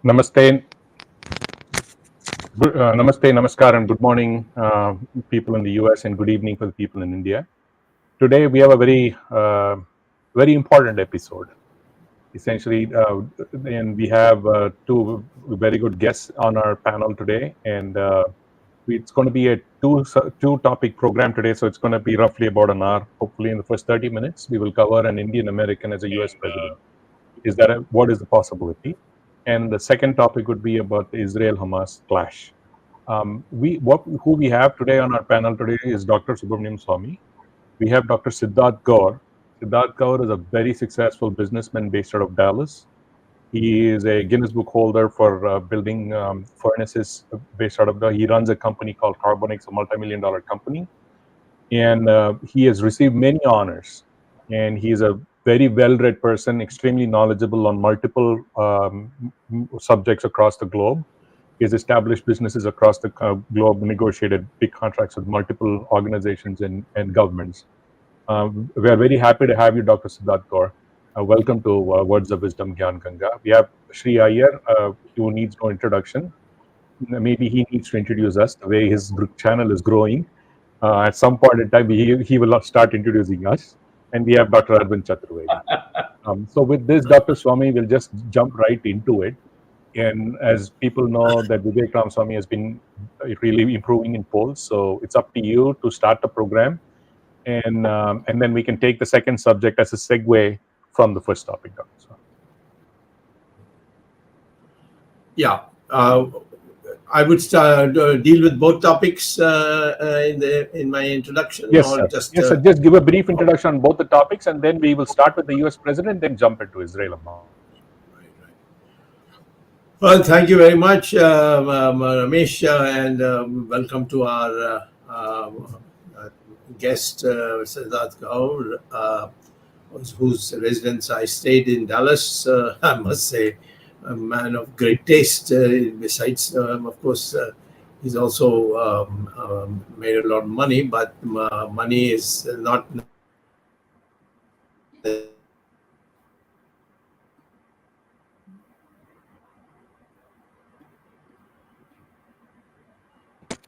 Namaste, namaste, namaskar, and good morning, people in the US, and good evening for the people in India. Today, we have a very important episode. Essentially, and we have two very good guests on our panel today, and it's going to be a two topic program today. So it's going to be roughly about an hour. Hopefully, in the first 30 minutes, we will cover an Indian American as a US president. What is the possibility? And the second topic would be about the Israel-Hamas clash. Who we have today on our panel today is Dr. Swamy. We have Dr. Siddhartha Gaur. Siddhartha Gaur is a very successful businessman based out of Dallas. He is a Guinness Book holder for building furnaces based out of he runs a company called Carbonix, a multi-million-dollar company. And he has received many honors. And he is a very well-read person, extremely knowledgeable on multiple subjects across the globe. He has established businesses across the globe, negotiated big contracts with multiple organizations and governments. We are very happy to have you, Dr. Siddhartha Gaur. Welcome to Words of Wisdom, Gyan Ganga. We have Sree Iyer, who needs no introduction. Maybe he needs to introduce us the way his channel is growing. At some point in time, he will start introducing us. And we have Dr. Arvind Chaturvedi. So with this, Dr. Swamy will just jump right into it. And as people know that Vivek Ramaswamy has been really improving in polls, so it's up to you to start the program. And then we can take the second subject as a segue from the first topic, Dr. Swamy. Yeah. I would deal with both topics in my introduction. Yes, sir. Just give a brief introduction on both the topics, and then we will start with the U.S. president, then jump into Israel. Well, thank you very much, Ramesh, and welcome to our guest, Siddhartha Gaur, whose residence I stayed in Dallas. I must say, a man of great taste. Besides, of course, he's also made a lot of money, but money is not.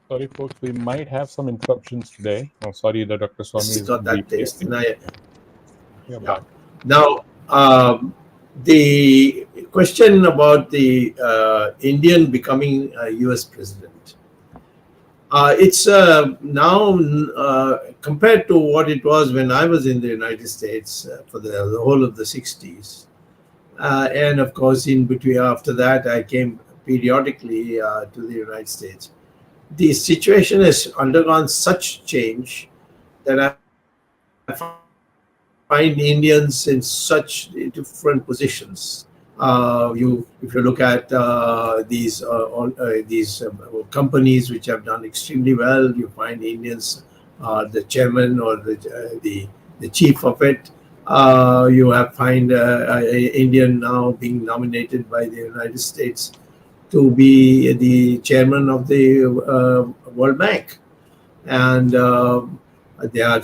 Sorry, folks, we might have some interruptions today. Oh, sorry, the Dr. Swamy is got that taste. Now, the question about the Indian becoming a U.S. president. It's now compared to what it was when I was in the United States for the whole of the 60s. And of course, in between after that, I came periodically to the United States. The situation has undergone such change that I find Indians in such different positions. If you look at these companies which have done extremely well, you find Indians the chairman or the chief of it. You find Indian now being nominated by the United States to be the chairman of the World Bank, and there are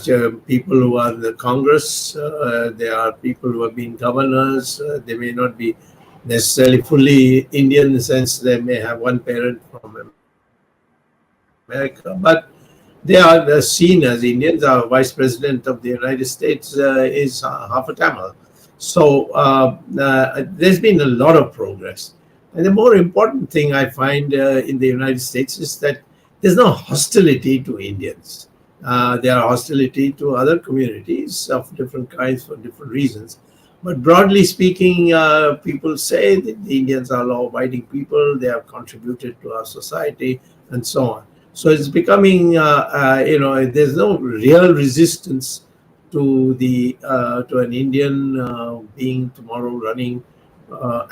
people who are in the Congress. There are people who have been governors. They may not be necessarily fully Indian in the sense they may have one parent from America, but they are seen as Indians. Our vice president of the United States is half a Tamil. So there's been a lot of progress. And the more important thing I find in the United States is that there's no hostility to Indians. There are hostility to other communities of different kinds for different reasons. But broadly speaking, people say that the Indians are law-abiding people. They have contributed to our society and so on. So it's becoming, there's no real resistance to to an Indian being tomorrow running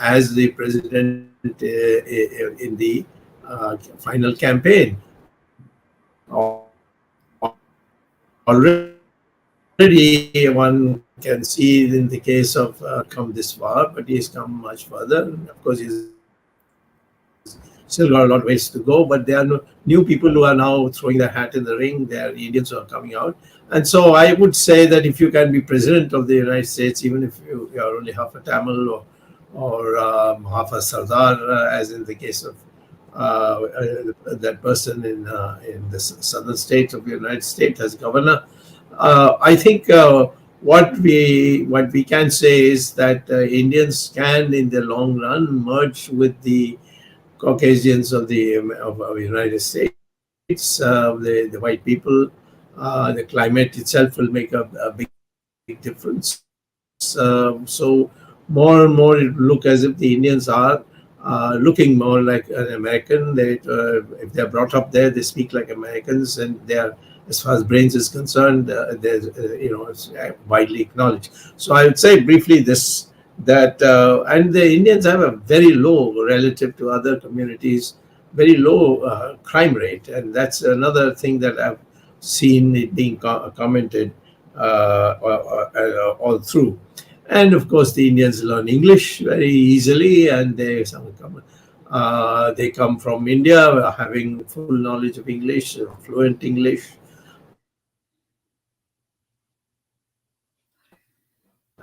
as the president in the final campaign. Already one can see in the case of come this far, but he's come much further. And of course, he's still got a lot of ways to go, but there are new people who are now throwing their hat in the ring. There are Indians who are coming out. And so I would say that if you can be president of the United States, even if you are only half a Tamil or half a Sardar, as in the case of that person in the southern states of the United States as governor. I think what we can say is that Indians can, in the long run, merge with the Caucasians of the United States, the white people. The climate itself will make a big difference. So more and more it will look as if the Indians are looking more like an American. If they're brought up there, they speak like Americans, and they are, as far as brains is concerned, it's widely acknowledged. So I would say briefly this, that and the Indians have a very low, relative to other communities, very low crime rate, and that's another thing that I've seen it being commented all through. And of course, the Indians learn English very easily, and they come from India having full knowledge of English, fluent English,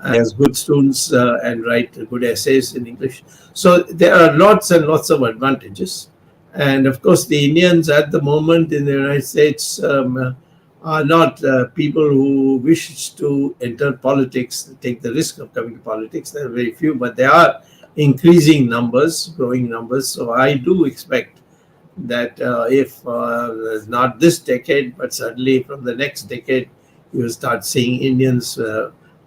as good students and write good essays in English. So there are lots and lots of advantages. And of course, the Indians at the moment in the United States are not people who wish to enter politics, take the risk of coming to politics. There are very few, but there are increasing numbers, growing numbers. So I do expect that if not this decade, but certainly from the next decade, you will start seeing Indians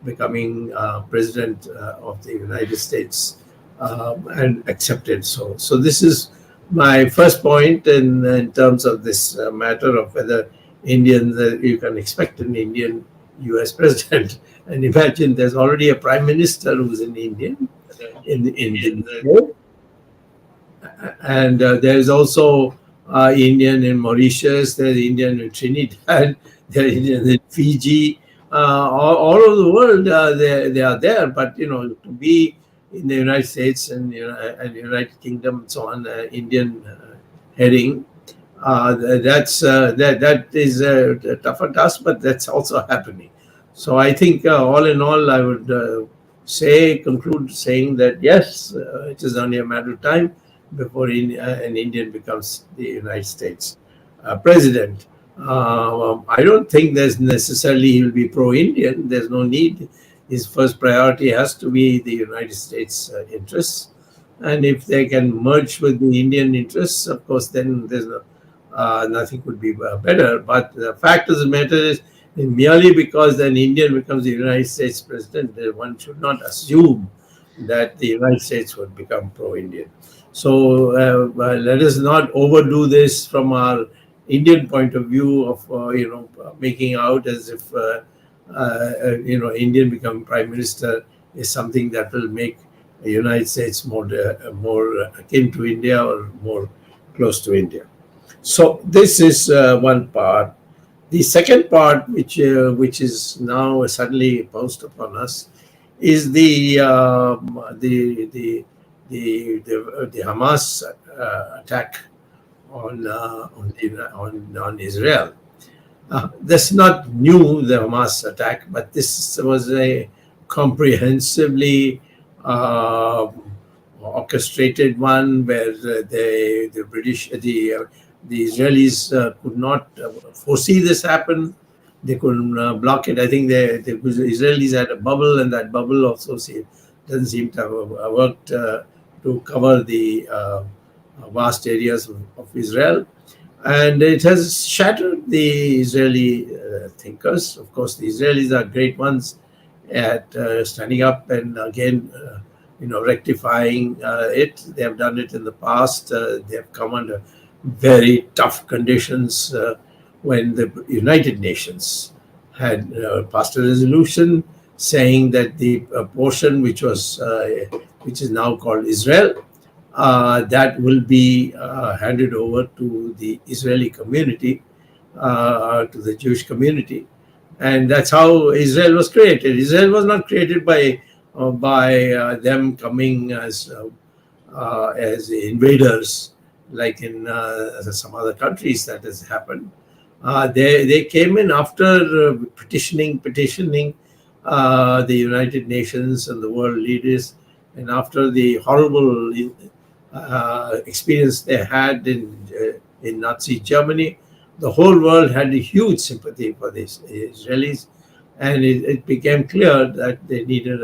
becoming president of the United States and accepted. So this is my first point in terms of this matter of whether Indians, you can expect an Indian U.S. president. And imagine there's already a prime minister who's an Indian in the and there's also Indian in Mauritius, there's Indian in Trinidad, there's Indian in Fiji, all over the world they are there. But to be in the United States and United Kingdom and so on, Indian heading, that is a tougher task, but that's also happening. So I think all in all, I would conclude saying that yes, it is only a matter of time before an Indian becomes the United States president. I don't think there's necessarily he will be pro-Indian. There's no need. His first priority has to be the United States interests, and if they can merge with the Indian interests, of course, then there's nothing could be better. But the fact of the matter is, merely because an Indian becomes the United States president, one should not assume that the United States would become pro-Indian. So let us not overdo this from our Indian point of view of making out as if Indian becoming prime minister is something that will make the United States more akin to India or more close to India. So this is one part. The second part, which is now suddenly posed upon us, is the Hamas attack on Israel. That's not new, the Hamas attack, but this was a comprehensively orchestrated one where the Israelis could not foresee this happen. They couldn't block it. I think the Israelis had a bubble, and that bubble also doesn't seem to have worked to cover the vast areas of Israel. And it has shattered the Israeli thinkers. Of course, the Israelis are great ones at standing up and again, rectifying it. They have done it in the past. They have come under very tough conditions when the United Nations had passed a resolution saying that the portion which is now called Israel, that will be handed over to the Israeli community, to the Jewish community, and that's how Israel was created. Israel was not created by them coming as invaders, like in some other countries that has happened. They came in after petitioning the United Nations and the world leaders And after the horrible experience they had in Nazi Germany, the whole world had a huge sympathy for the Israelis, and it became clear that they needed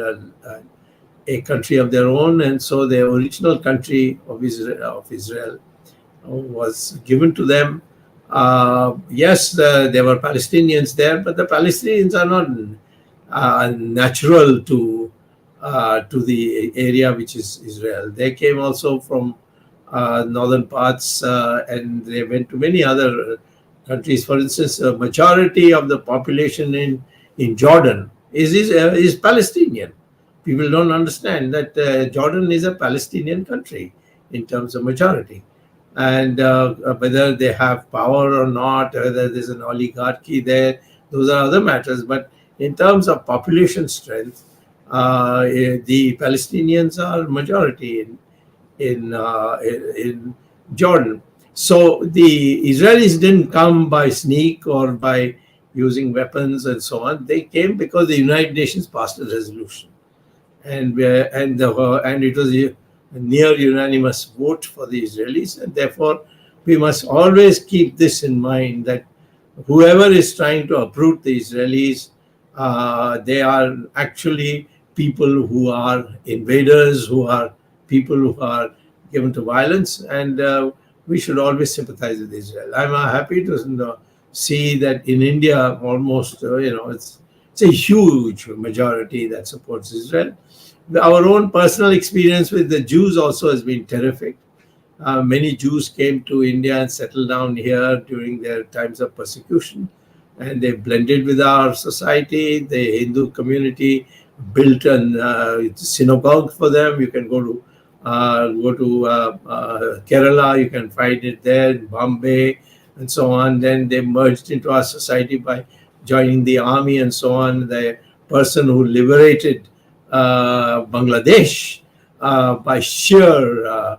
a country of their own, and so the original country of Israel was given to them. Yes, there were Palestinians there, but the Palestinians are not natural to the area which is Israel. They came also from northern parts, and they went to many other countries. For instance, a majority of the population in Jordan is Palestinian. People don't understand that Jordan is a Palestinian country in terms of majority. And whether they have power or not, whether there's an oligarchy there, those are other matters. But in terms of population strength, the Palestinians are majority in Jordan. So the Israelis didn't come by sneak or by using weapons and so on. They came because the United Nations passed a resolution, and it was a near unanimous vote for the Israelis, and therefore we must always keep this in mind, that whoever is trying to uproot the Israelis, they are actually people who are invaders, who are people who are given to violence, and we should always sympathize with Israel. I'm happy to see that in India, almost it's a huge majority that supports Israel. Our own personal experience with the Jews also has been terrific. Many Jews came to India and settled down here during their times of persecution, and they blended with our society. The Hindu community built a synagogue for them. You can go to Kerala, you can find it there, in Bombay, and so on. Then they merged into our society by joining the army and so on. The person who liberated Bangladesh by sheer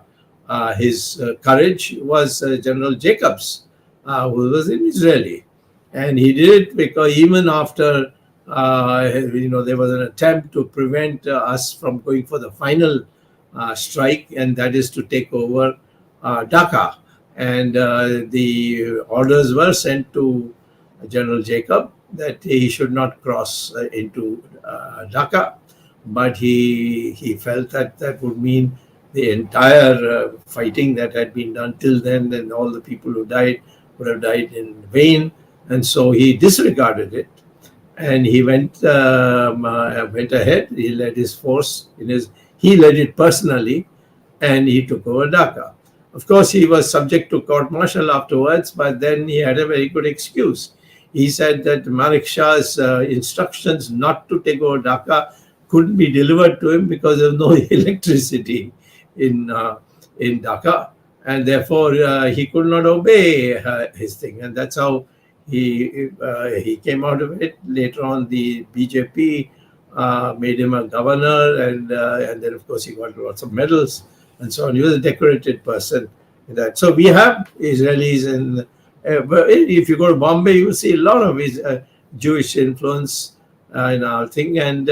his courage was General Jacobs, who was an Israeli, and he did it because even after there was an attempt to prevent us from going for the final strike, and that is to take over Dhaka, and the orders were sent to General Jacob that he should not cross into Dhaka. But he felt that would mean the entire fighting that had been done till then, and all the people who died would have died in vain, and so he disregarded it, and he went ahead. He led his force he led it personally, and he took over Dhaka. Of course, he was subject to court-martial afterwards, but then he had a very good excuse. He said that Malik Shah's instructions not to take over Dhaka couldn't be delivered to him because there was no electricity in Dhaka, and therefore he could not obey his thing, and that's how he came out of it. Later on, the BJP made him a governor, and then of course he got lots of medals and so on. He was a decorated person in that. So we have Israelis, and if you go to Bombay, you will see a lot of Jewish influence in our thing, and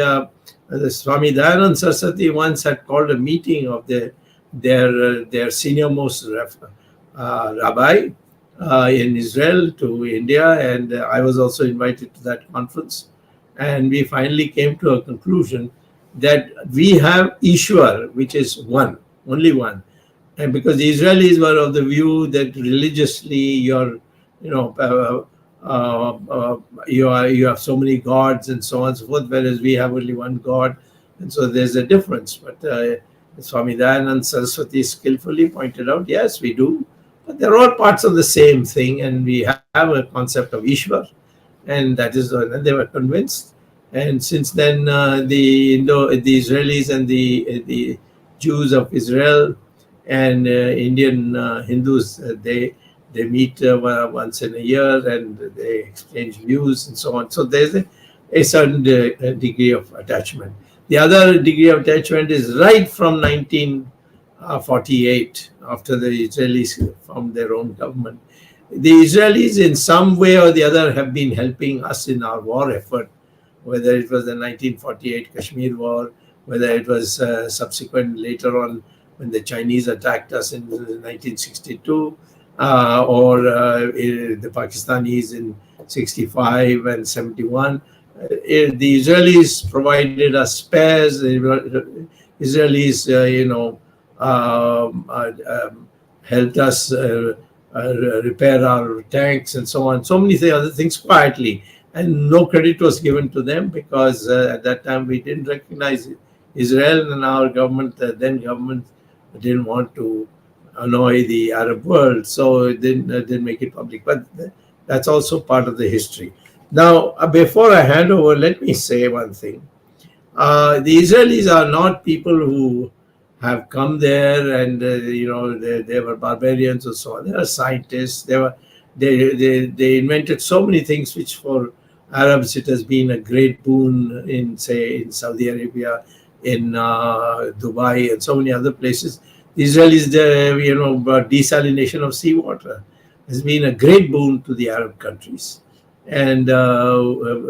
the Swamy Dayanand Saraswati once had called a meeting of their senior-most rabbi in Israel to India, and I was also invited to that conference. And we finally came to a conclusion that we have Ishwar, which is one, only one. And because the Israelis were of the view that religiously you have so many gods and so on and so forth, whereas we have only one God, and so there's a difference. But Swamy Dayanand Saraswati skillfully pointed out, yes, we do, but they're all parts of the same thing, and we have a concept of Ishwar, and that is, and they were convinced. And since then, the Israelis and the Jews of Israel and Indian Hindus, they meet once in a year, and they exchange views and so on. So there's a certain degree of attachment. The other degree of attachment is right from 1948, after the Israelis formed their own government. The Israelis, in some way or the other, have been helping us in our war effort, whether it was the 1948 Kashmir War, whether it was subsequent later on when the Chinese attacked us in 1962, or the Pakistanis in 65 and 71. The Israelis provided us spares. The Israelis, helped us repair our tanks and so on. So many other things quietly, and no credit was given to them because at that time we didn't recognize Israel, and our government, then government, didn't want to annoy the Arab world, so it didn't make it public. But that's also part of the history. Now, before I hand over, let me say one thing. The Israelis are not people who have come there and they were barbarians or so on. They are scientists. They invented so many things which for Arabs it has been a great boon in Saudi Arabia, in Dubai, and so many other places. The Israelis, desalination of seawater has been a great boon to the Arab countries. And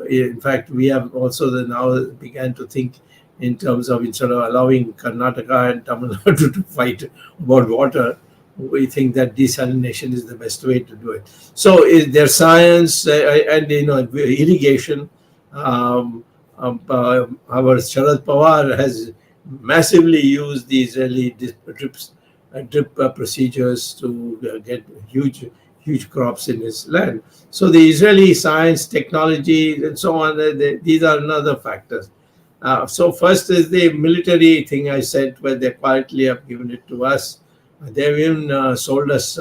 in fact, we have also now began to think in terms of, instead of allowing Karnataka and Tamil Nadu to fight about water, we think that desalination is the best way to do it. So their science and irrigation. Our Sharad Pawar has massively used the Israeli drip procedures to get huge crops in his land. So the Israeli science, technology, and so on, these are another factors. So first is the military thing I said, where they quietly have given it to us. They've even sold us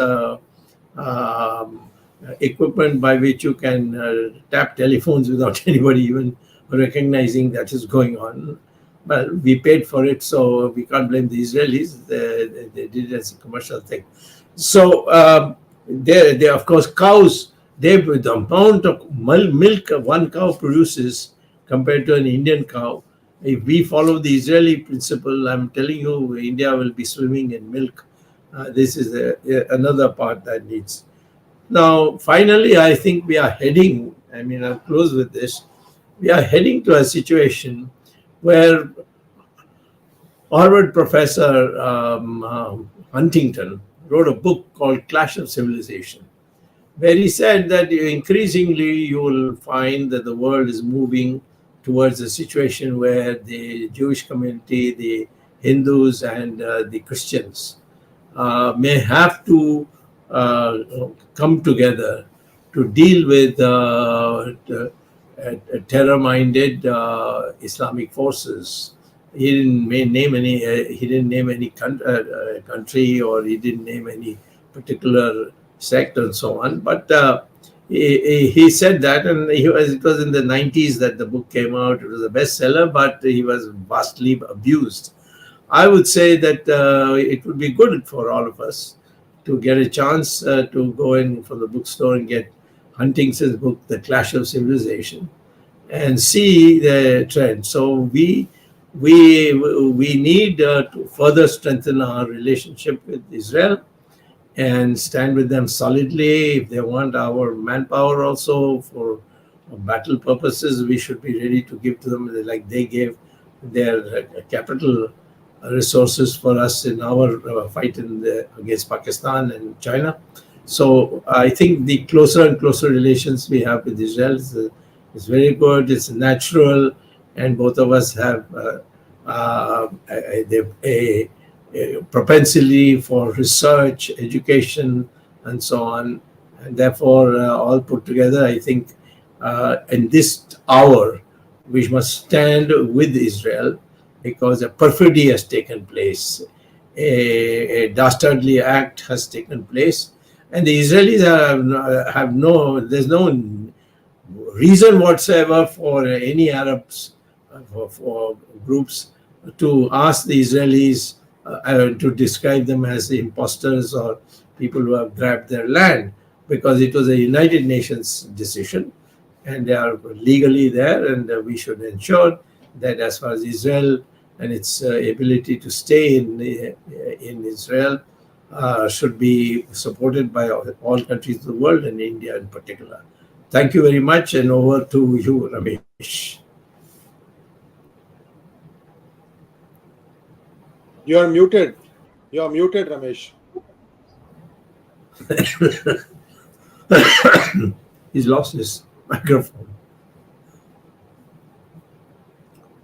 equipment by which you can tap telephones without anybody even recognizing that is going on. But we paid for it, so we can't blame the Israelis. They did it as a commercial thing. So they of course, cows, the amount of milk one cow produces compared to an Indian cow, if we follow the Israeli principle, I'm telling you, India will be swimming in milk. This is another part that needs. Now, finally, I think we are heading, I'll close with this, we are heading to a situation where Harvard professor Huntington wrote a book called Clash of Civilization, where he said that increasingly you will find that the world is moving towards a situation where the Jewish community, the Hindus, and the Christians may have to come together to deal with terror-minded Islamic forces. He didn't name any. He didn't name any country, or he didn't name any particular sect, and so on. But he said that, and it was in the 90s that the book came out. It was a bestseller, but he was vastly abused. I would say that it would be good for all of us to get a chance to go in from the bookstore and get Huntington's book, The Clash of Civilization, and see the trend. So we need to further strengthen our relationship with Israel and stand with them solidly. If they want our manpower also for battle purposes, we should be ready to give to them, like they gave their capital resources for us in our fight against Pakistan and China. So I think the closer and closer relations we have with Israel is very good. It's natural, and both of us have a propensity for research, education, and so on. And therefore, all put together, I think in this hour, we must stand with Israel, because a perfidy has taken place. A dastardly act has taken place. And the Israelis there's no reason whatsoever for any Arabs, for groups, to ask the Israelis to describe them as imposters or people who have grabbed their land, because it was a United Nations decision and they are legally there, and we should ensure that as far as Israel and its ability to stay in Israel should be supported by all countries of the world, and India in particular. Thank you very much, and over to you, Ramesh. You are muted. You are muted, Ramesh. He's lost his microphone.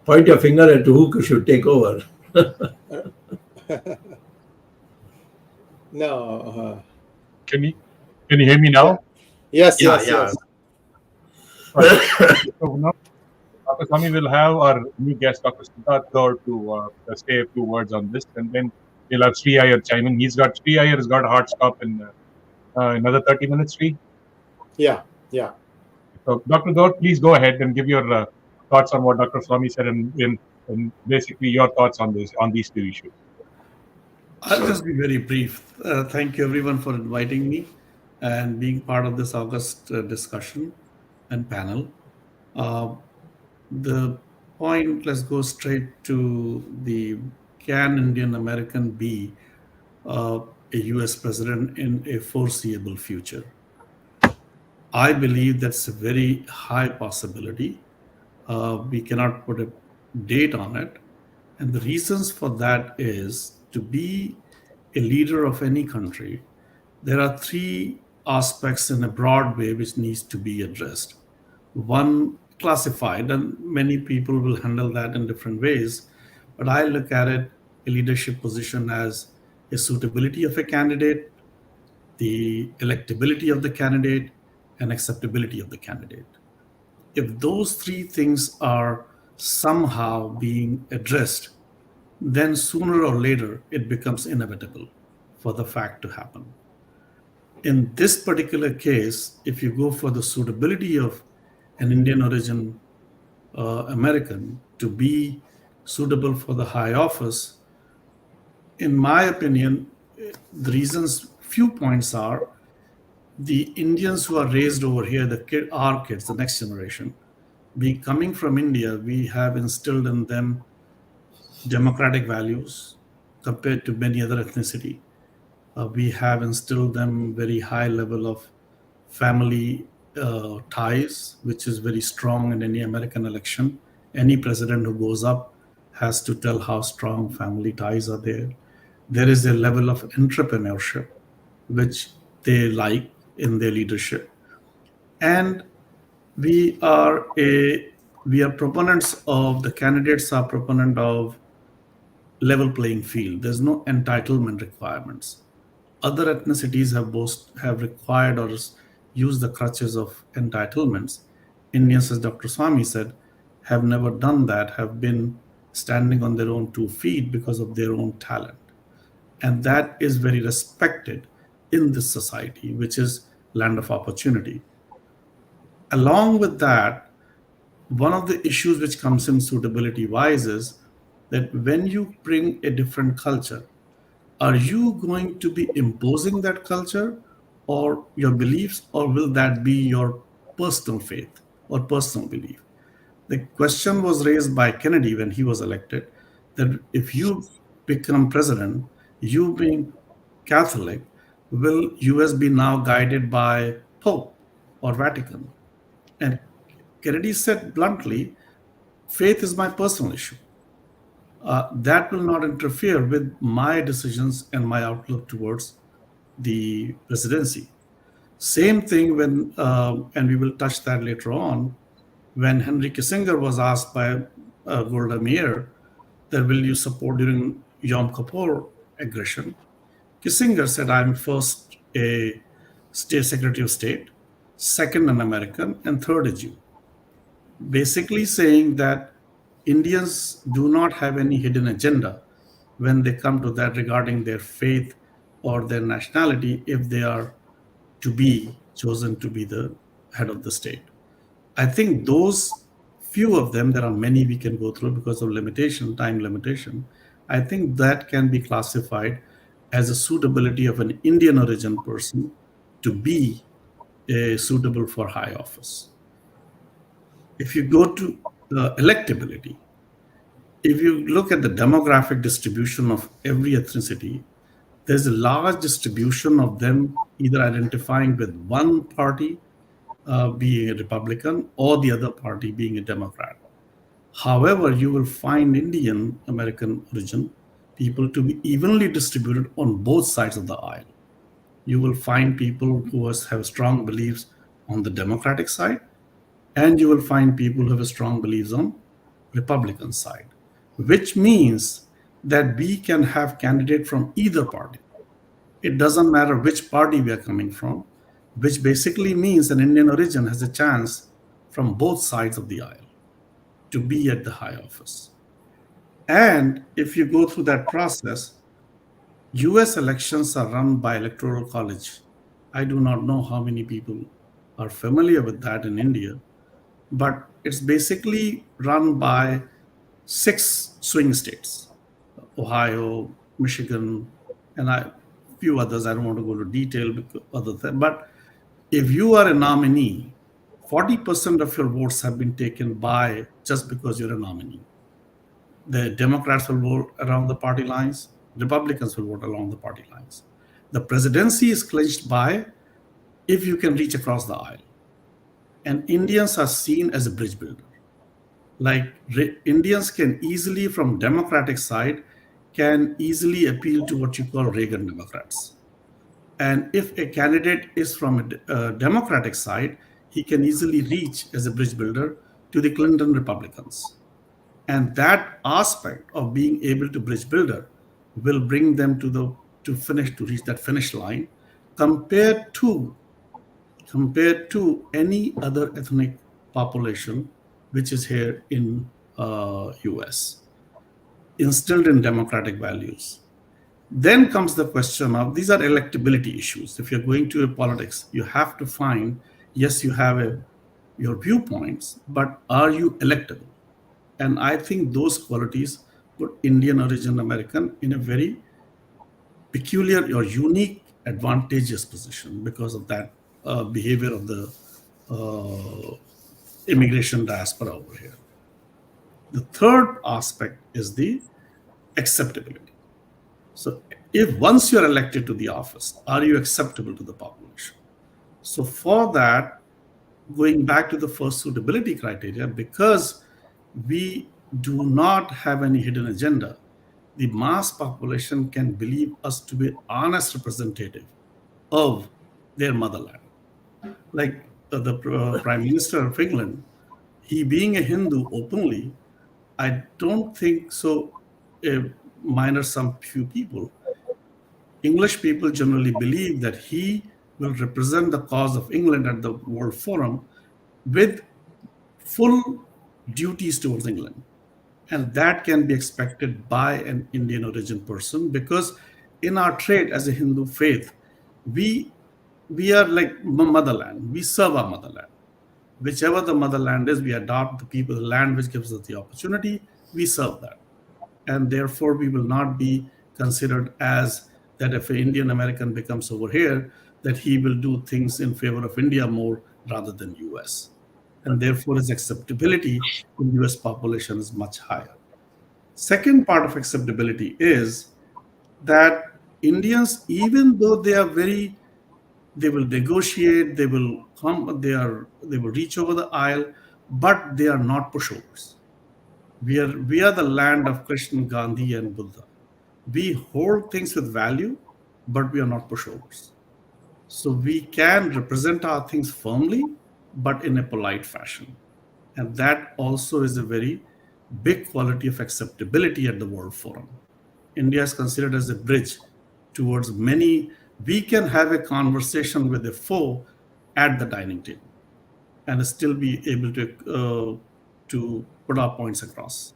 Point your finger at who should take over. No. Can you hear me Yeah. now? Yes, Yeah, yes, yeah. yes. Right. So now Dr. Swamy will have our new guest, Dr. Siddhartha Gaur, to say a few words on this, and then we'll have Sree Iyer chime in. Sree Iyer has got a hard stop in another 30 minutes. Sree. Yeah, yeah. So, Dr. Gaur, please go ahead and give your thoughts on what Dr. Swamy said, and basically your thoughts on these two issues. I'll just be very brief. Thank you, everyone, for inviting me and being part of this August discussion and panel. Uh, the point, let's go straight to the can Indian American be a US president in a foreseeable future? I believe that's a very high possibility. We cannot put a date on it. And the reasons for that is to be a leader of any country, there are three aspects in a broad way which needs to be addressed. One, classified, and many people will handle that in different ways, but I look at it a leadership position as a suitability of a candidate, the electability of the candidate, and acceptability of the candidate. If those three things are somehow being addressed, then sooner or later it becomes inevitable for the fact to happen. In this particular case, if you go for the suitability of an Indian origin American to be suitable for the high office, in my opinion, the reasons, few points are the Indians who are raised over here, our kids, the next generation, being coming from India, we have instilled in them democratic values compared to many other ethnicity. We have instilled them very high level of family ties, which is very strong in any American election. Any president who goes up has to tell how strong family ties are there. There is a level of entrepreneurship which they like in their leadership, and we are a we are proponents of the candidates are proponent of level playing field. There's no entitlement requirements. Other ethnicities have required or used the crutches of entitlements. Indians, as Dr. Swamy said, have never done that, have been standing on their own 2 feet because of their own talent. And that is very respected in this society, which is land of opportunity. Along with that, one of the issues which comes in suitability wise is that when you bring a different culture, are you going to be imposing that culture or your beliefs, or will that be your personal faith or personal belief? The question was raised by Kennedy when he was elected that if you become president, you being Catholic, will US be now guided by Pope or Vatican? And Kennedy said bluntly, faith is my personal issue. That will not interfere with my decisions and my outlook towards the presidency. Same thing when, and we will touch that later on, when Henry Kissinger was asked by Golda Meir that will you support during Yom Kippur aggression, Kissinger said, I'm first a state secretary of state, second an American, and third a Jew. Basically saying that Indians do not have any hidden agenda when they come to that regarding their faith or their nationality if they are to be chosen to be the head of the state. I think those few of them, there are many we can go through because of limitation, time limitation. I think that can be classified as a suitability of an Indian origin person to be suitable for high office. If you go to electability, if you look at the demographic distribution of every ethnicity, there's a large distribution of them either identifying with one party being a Republican or the other party being a Democrat. However, you will find Indian American origin people to be evenly distributed on both sides of the aisle. You will find people who have strong beliefs on the Democratic side, and you will find people who have strong beliefs on Republican side, which means that we can have candidate from either party. It doesn't matter which party we are coming from, which basically means an Indian origin has a chance from both sides of the aisle to be at the high office. And if you go through that process, US elections are run by electoral college. I do not know how many people are familiar with that in India, but it's basically run by 6 swing states: Ohio, Michigan, and a few others. I don't want to go into detail because other things. But if you are a nominee, 40% of your votes have been taken by just because you're a nominee. The Democrats will vote around the party lines, Republicans will vote along the party lines. The presidency is clinched by if you can reach across the aisle. And Indians are seen as a bridge builder. Like Indians can easily, from Democratic side, can easily appeal to what you call Reagan Democrats. And if a candidate is from a Democratic side, he can easily reach as a bridge builder to the Clinton Republicans. And that aspect of being able to bridge builder will bring them to reach that finish line compared to any other ethnic population which is here in US, instilled in democratic values. Then comes the question of, these are electability issues. If you're going to a politics, you have to find, yes, you have your viewpoints, but are you electable? And I think those qualities put Indian origin American in a very peculiar or unique advantageous position because of that behavior of the immigration diaspora over here. The third aspect is the acceptability. So if once you're elected to the office, are you acceptable to the population? So for that, going back to the first suitability criteria, because we do not have any hidden agenda, the mass population can believe us to be honest representative of their motherland. Like the Prime Minister of England, he being a Hindu openly, I don't think so, minus some few people, English people generally believe that he will represent the cause of England at the World Forum with full duties towards England. And that can be expected by an Indian origin person, because in our trade as a Hindu faith, we are like motherland. We serve our motherland. Whichever the motherland is, we adopt the people, the land which gives us the opportunity, we serve that. And therefore, we will not be considered as that if an Indian American becomes over here, that he will do things in favor of India more rather than US. And therefore, his acceptability in US population is much higher. Second part of acceptability is that Indians, even though they will negotiate, they will reach over the aisle, but they are not pushovers. We are the land of Krishna, Gandhi, and Buddha. We hold things with value, but we are not pushovers. So we can represent our things firmly, but in a polite fashion. And that also is a very big quality of acceptability at the World Forum. India is considered as a bridge towards many. We can have a conversation with a foe at the dining table and still be able to put our points across.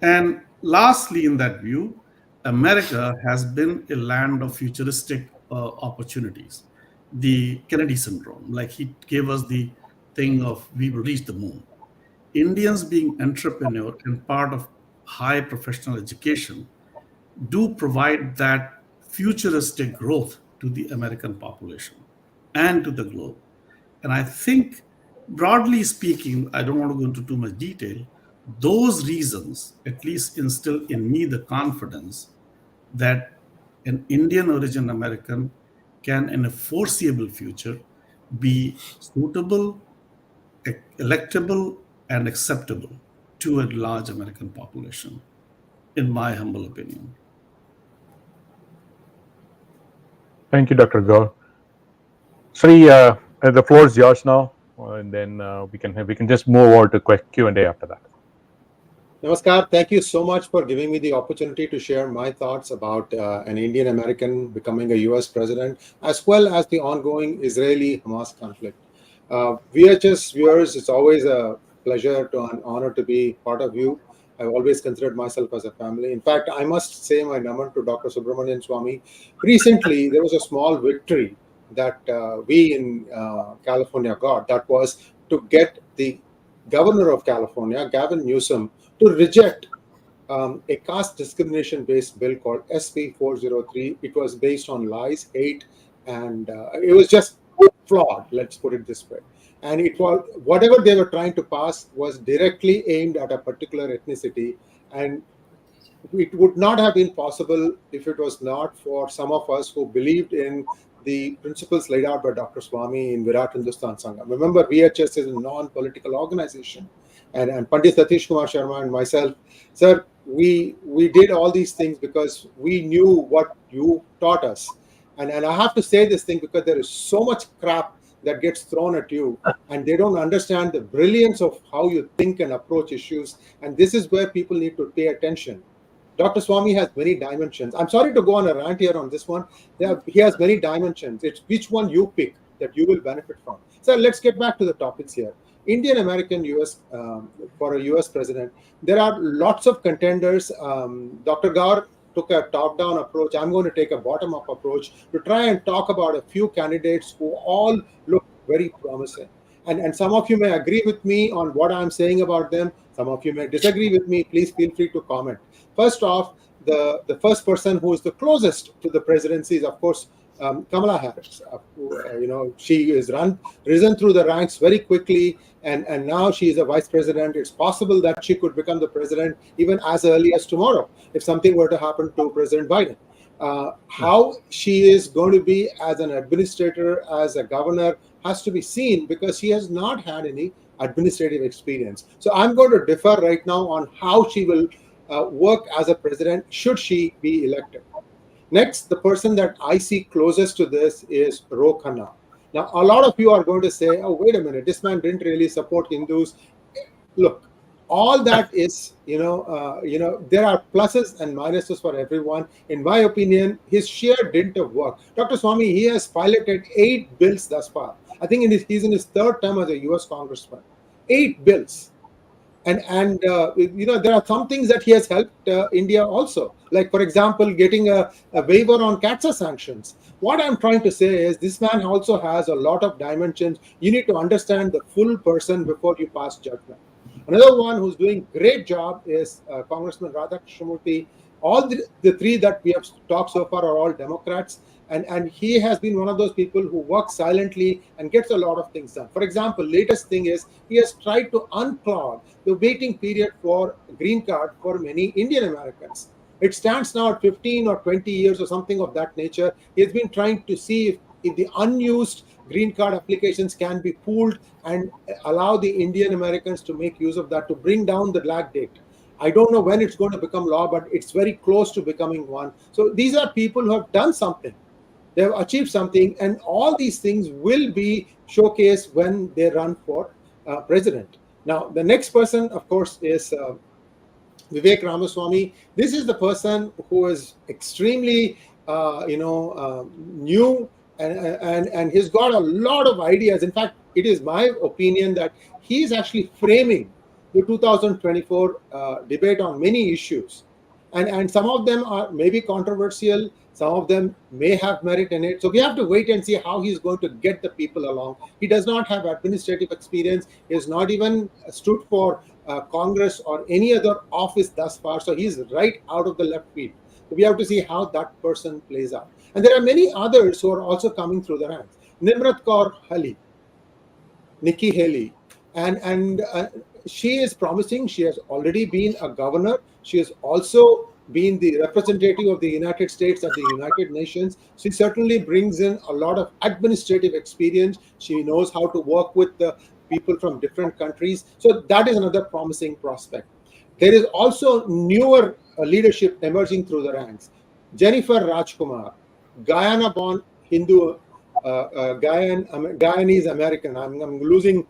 And lastly, in that view, America has been a land of futuristic opportunities. The Kennedy syndrome, like he gave us the thing of we will reach the moon. Indians being entrepreneur and part of high professional education do provide that futuristic growth to the American population and to the globe. And I think, broadly speaking, I don't want to go into too much detail, those reasons at least instill in me the confidence that an Indian origin American can, in a foreseeable future, be suitable, electable, and acceptable to a large American population. in my humble opinion. Thank you, Dr. Gaur. Sree, the floor is yours now, and then we can just move over to quick Q&A after that. Namaskar. Thank you so much for giving me the opportunity to share my thoughts about an Indian American becoming a US president, as well as the ongoing Israeli Hamas conflict. VHS viewers, it's always a pleasure to an honor to be part of you. I've always considered myself as a family. In fact, I must say my naman to Dr. Subramanian Swamy. Recently, there was a small victory that we in California got. That was to get the governor of California, Gavin Newsom, to reject a caste discrimination based bill called SB 403. It was based on lies, hate, and it was just flawed, let's put it this way. And it was whatever they were trying to pass was directly aimed at a particular ethnicity. And it would not have been possible if it was not for some of us who believed in the principles laid out by Dr. Swamy in Virat Hindustan Sangam. Remember, VHS is a non-political organization. And Pandit Satish Kumar Sharma and myself, sir, we did all these things because we knew what you taught us. And I have to say this thing because there is so much crap that gets thrown at you, and they don't understand the brilliance of how you think and approach issues. And this is where people need to pay attention. Dr. Swamy has many dimensions. I'm sorry to go on a rant here on this one. He has many dimensions. It's which one you pick that you will benefit from. So let's get back to the topics here. Indian American US for a US president, there are lots of contenders. Dr. Gaur took a top-down approach. I'm going to take a bottom-up approach to try and talk about a few candidates who all look very promising. And some of you may agree with me on what I'm saying about them. Some of you may disagree with me. Please feel free to comment. First off, the first person who is the closest to the presidency is, of course, Kamala Harris. She is risen through the ranks very quickly, and now she is a vice president. It's possible that she could become the president even as early as tomorrow if something were to happen to President Biden. How she is going to be as an administrator, as a governor, has to be seen because she has not had any administrative experience. So I'm going to differ right now on how she will work as a president should she be elected. Next, the person that I see closest to this is Ro Khanna. Now, a lot of you are going to say, oh, wait a minute, this man didn't really support Hindus. Look, all that is, there are pluses and minuses for everyone. In my opinion, his sheer dint of work. Dr. Swamy, he has piloted 8 bills thus far. I think he's in his 3rd term as a US congressman. 8 bills. And there are some things that he has helped India also. Like, for example, getting a waiver on CATSA sanctions. What I'm trying to say is this man also has a lot of dimensions. You need to understand the full person before you pass judgment. Another one who's doing great job is Congressman Radhakrishnamurthy. All the 3 that we have talked so far are all Democrats. And he has been one of those people who works silently and gets a lot of things done. For example, latest thing is he has tried to unclog the waiting period for green card for many Indian Americans. It stands now at 15 or 20 years or something of that nature. He has been trying to see if the unused green card applications can be pooled and allow the Indian Americans to make use of that to bring down the lag date. I don't know when it's going to become law, but it's very close to becoming one. So these are people who have done something. They have achieved something, and all these things will be showcased when they run for president. Now, the next person, of course, is Vivek Ramaswamy. This is the person who is extremely, new, and he's got a lot of ideas. In fact, it is my opinion that he's actually framing the 2024 debate on many issues. And some of them are maybe controversial. Some of them may have merit in it. So we have to wait and see how he's going to get the people along. He does not have administrative experience. He has not even stood for Congress or any other office thus far. So he's right out of the left field. So we have to see how that person plays out. And there are many others who are also coming through the ranks. Nimrat Kaur Haley, Nikki Haley, and she is promising. She has already been a governor. She has also been the representative of the United States at the United Nations. She certainly brings in a lot of administrative experience. She knows how to work with the people from different countries. So that is another promising prospect. There is also newer leadership emerging through the ranks. Jennifer Rajkumar, Guyana-born Hindu, Guyanese American. I'm losing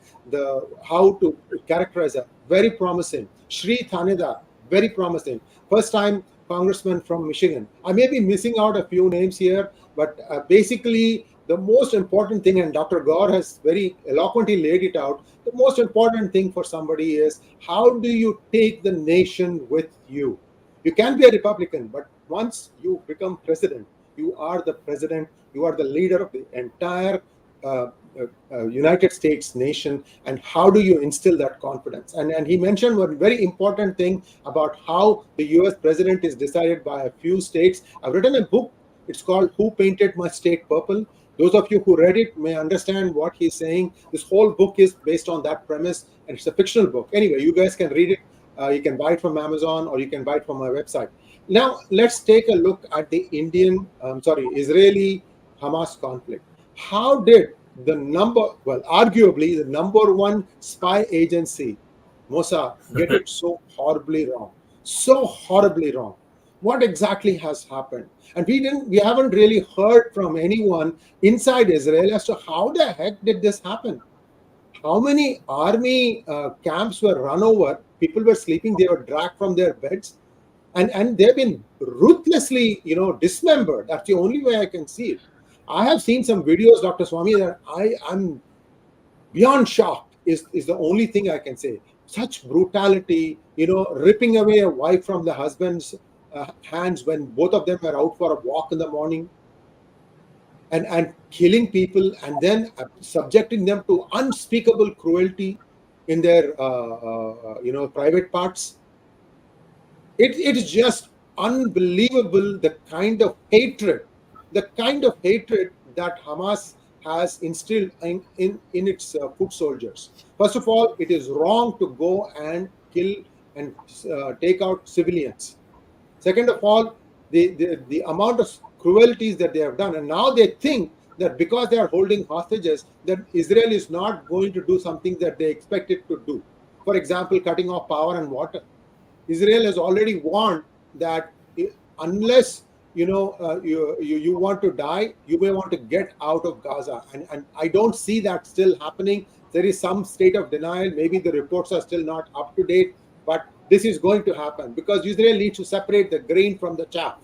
how to characterize her. Very promising. Sree, very promising. First time congressman from Michigan. I may be missing out a few names here, but basically the most important thing, and Dr. Gaur has very eloquently laid it out, the most important thing for somebody is how do you take the nation with you? You can be a Republican, but once you become president, you are the president, you are the leader of the entire United States nation, and how do you instill that confidence? And he mentioned one very important thing about how the US president is decided by a few states. I've written a book, it's called Who Painted My State Purple? Those of you who read it may understand what he's saying. This whole book is based on that premise, and it's a fictional book. Anyway, you guys can read it. You can buy it from Amazon, or you can buy it from my website. Now, let's take a look at the Israeli-Hamas conflict. How did arguably the number one spy agency, Mossad, get it so horribly wrong? So horribly wrong. What exactly has happened? And we haven't really heard from anyone inside Israel as to how the heck did this happen? How many army camps were run over? People were sleeping, they were dragged from their beds, and they've been ruthlessly, dismembered. That's the only way I can see it. I have seen some videos, Dr. Swamy, that I'm beyond shocked is the only thing I can say. Such brutality, ripping away a wife from the husband's hands when both of them are out for a walk in the morning, and killing people, and then subjecting them to unspeakable cruelty in their private parts. It is just unbelievable the kind of hatred that Hamas has instilled in its foot soldiers. First of all, it is wrong to go and kill and take out civilians. Second of all, the amount of cruelties that they have done, and now they think that because they are holding hostages, that Israel is not going to do something that they expect it to do. For example, cutting off power and water. Israel has already warned that unless you want to die, you may want to get out of Gaza. And I don't see that still happening. There is some state of denial. Maybe the reports are still not up to date, but this is going to happen because Israel needs to separate the grain from the chaff.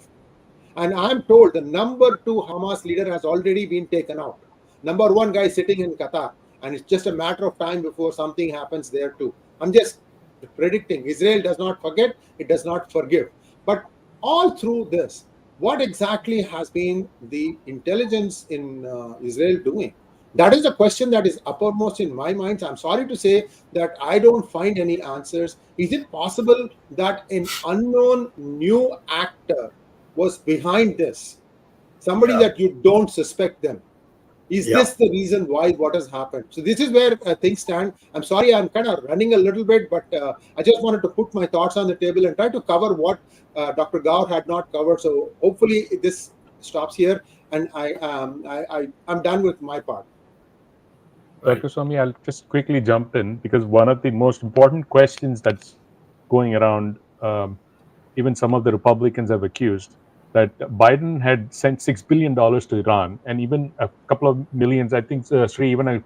And I'm told the number 2 Hamas leader has already been taken out. Number 1 guy sitting in Qatar, and it's just a matter of time before something happens there too. I'm just predicting. Israel does not forget, it does not forgive. But all through this, what exactly has been the intelligence in Israel doing? That is the question that is uppermost in my mind. I'm sorry to say that I don't find any answers. Is it possible that an unknown new actor was behind this? Somebody that you don't suspect them. Is this the reason why what has happened? So this is where things stand. I'm sorry, I'm kind of running a little bit, but I just wanted to put my thoughts on the table and try to cover what Dr. Gaur had not covered. So hopefully this stops here, and I'm done with my part. Dr. Swamy, I'll just quickly jump in because one of the most important questions that's going around, even some of the Republicans have accused, that Biden had sent $6 billion to Iran, and even a couple of millions, I think, Sree, even a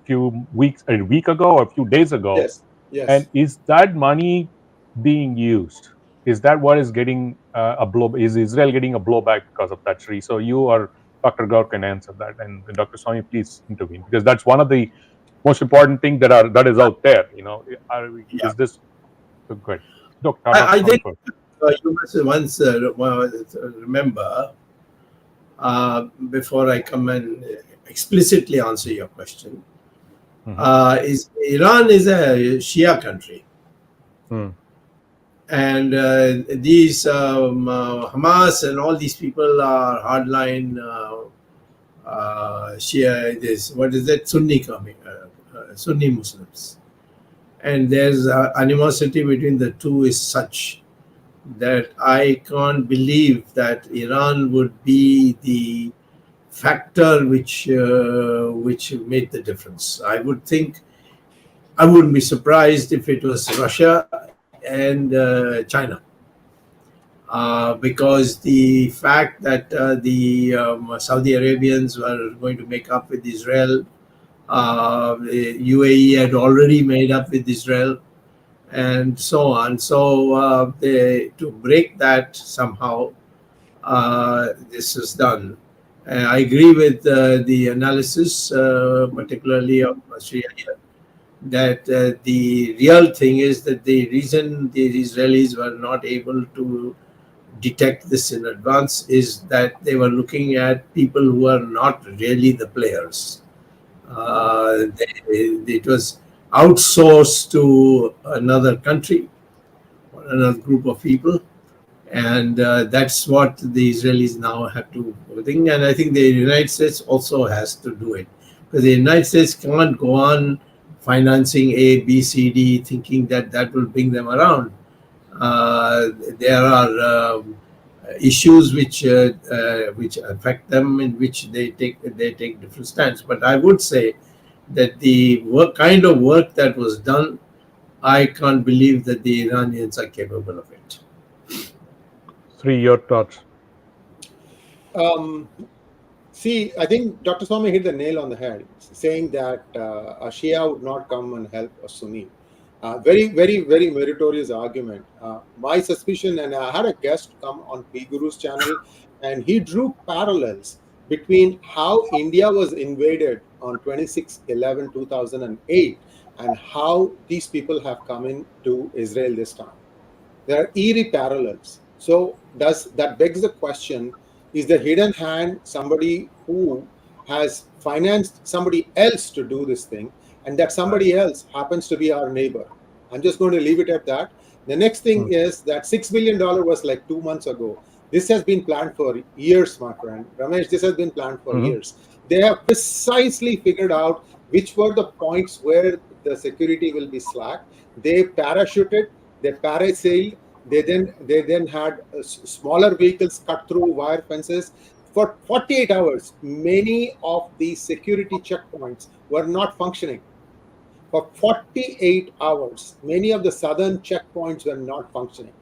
week ago or a few days ago. Yes. And is that money being used? Is that what is getting a blow? Is Israel getting a blowback because of that, Sree? So you or Dr. Gaur can answer that, and Dr. Swamy, please intervene, because that's one of the most important things that is out there. Is this good? Dr. I think you must once remember, before I come and explicitly answer your question, is Iran is a Shia country. And these Hamas and all these people are hardline Shia. What is that? Sunni Muslims. And there's animosity between the two is such that I can't believe that Iran would be the factor which made the difference. I would think, I wouldn't be surprised if it was Russia and China. because the fact that the Saudi Arabians were going to make up with Israel, the UAE had already made up with Israel, and so on. So to break that somehow, this is done. I agree with the analysis, particularly of Sree, that the real thing is that the reason the Israelis were not able to detect this in advance is that they were looking at people who are not really the players. It was outsourced to another country or another group of people, and that's what the Israelis now have to think. And I think the United States also has to do it, because the United States can't go on financing A, B, C, D, thinking that that will bring them around. There are issues which affect them, in which they take different stands. But I would say that the kind of work that was done, I can't believe that the Iranians are capable of it. Sree, your thoughts? See, I think Dr. Swamy hit the nail on the head, saying that a Shia would not come and help a Sunni. Very, very, very meritorious argument. My suspicion, and I had a guest come on P Guru's channel, and he drew parallels between how India was invaded on 26/11/2008 and how these people have come into Israel this time. There are eerie parallels. So does that begs the question, is the hidden hand somebody who has financed somebody else to do this thing, and that somebody else happens to be our neighbor? I'm just going to leave it at that. The next thing is that $6 billion was like 2 months ago. This has been planned for years, my friend. Ramesh, this has been planned for years. They have precisely figured out which were the points where the security will be slack. They parachuted, they parasailed, they then had smaller vehicles cut through wire fences. For 48 hours, many of the security checkpoints were not functioning. For 48 hours, many of the southern checkpoints were not functioning.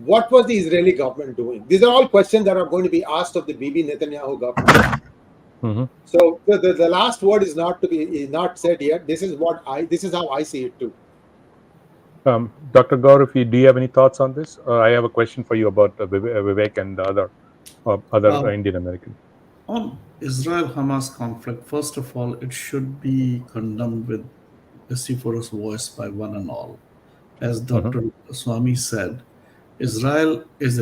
What was the Israeli government doing? These are all questions that are going to be asked of the Bibi Netanyahu government. So the last word is not said yet. This is how I see it too. Dr. Gaur, do you have any thoughts on this? I have a question for you about Vivek and the other Indian American. On Israel-Hamas conflict, first of all, it should be condemned with vociferous voice by one and all. As Dr. Swamy said, Israel is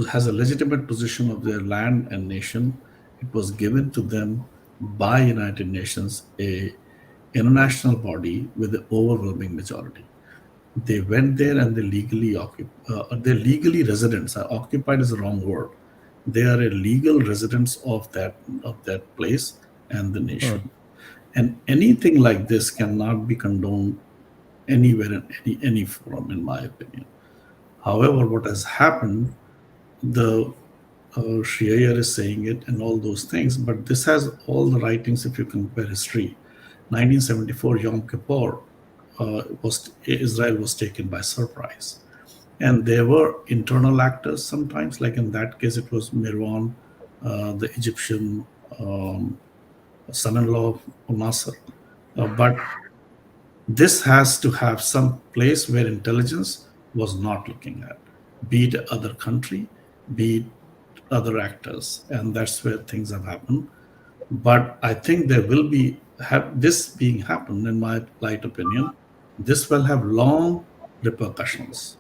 has a legitimate position of their land and nation. It was given to them by United Nations, a international body with an overwhelming majority. They went there and they're legally residents. Occupied is the wrong word. They are a legal residents of that place and the nation. And anything like this cannot be condoned anywhere in any forum, in my opinion. However, what has happened, the Iyer is saying it and all those things, but this has all the writings. If you compare history, 1974 Yom Kippur, Israel was taken by surprise, and there were internal actors sometimes. Like in that case, it was Mirwan, the Egyptian son-in-law of Nasser. But this has to have some place where intelligence was not looking at, be it other country, be it other actors, and that's where things have happened. But I think there will be this being happened, in my light opinion. This will have long repercussions.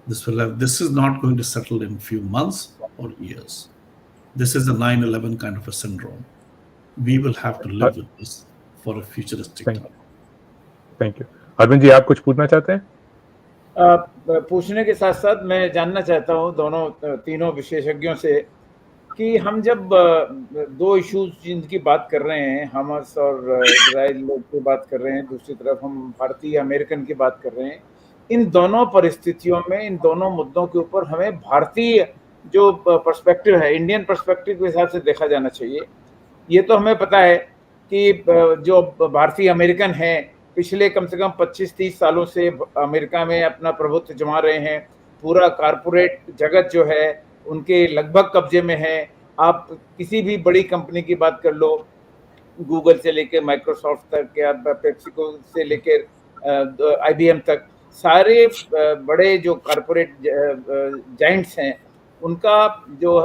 This is not going to settle in a few months or years. This is a 9/11 kind of a syndrome. We will have to live with this for a futuristic time. Thank you. Arvind ji, आप कुछ पूछना चाहते हैं? पूछने के साथ साथ मैं जानना चाहता हूँ तीनों विशेषज्ञों से कि हम जब दो इश्यूज जिनकी बात कर रहे हैं, हमास और इजराइल की बात कर रहे हैं, दूसरी तरफ हम भारतीय अमेरिकन की बात कर रहे हैं, इन दोनों परिस्थितियों में, इन दोनों मुद्दों के ऊपर हमें भारतीय जो पर्सपेक्टिव है, इंडियन पर्सपेक्टिव के हिसाब से देखा जाना चाहिए। ये तो हमें पता है कि जो भारतीय अमेरिकन हैं पिछले कम से कम 25-30 सालों से अमेरिका में अपना प्रभुत्व जमा रहे हैं। पूरा कारपोरेट जगत जो है उनके लगभग कब्जे में है। आप किसी भी बड़ी कंपनी की बात कर लो, गूगल से लेकर माइक्रोसॉफ्ट तक या पेप्सिको से लेकर IBM तक, सारे बड़े जो कारपोरेट जाइंट्स हैं, उनका जो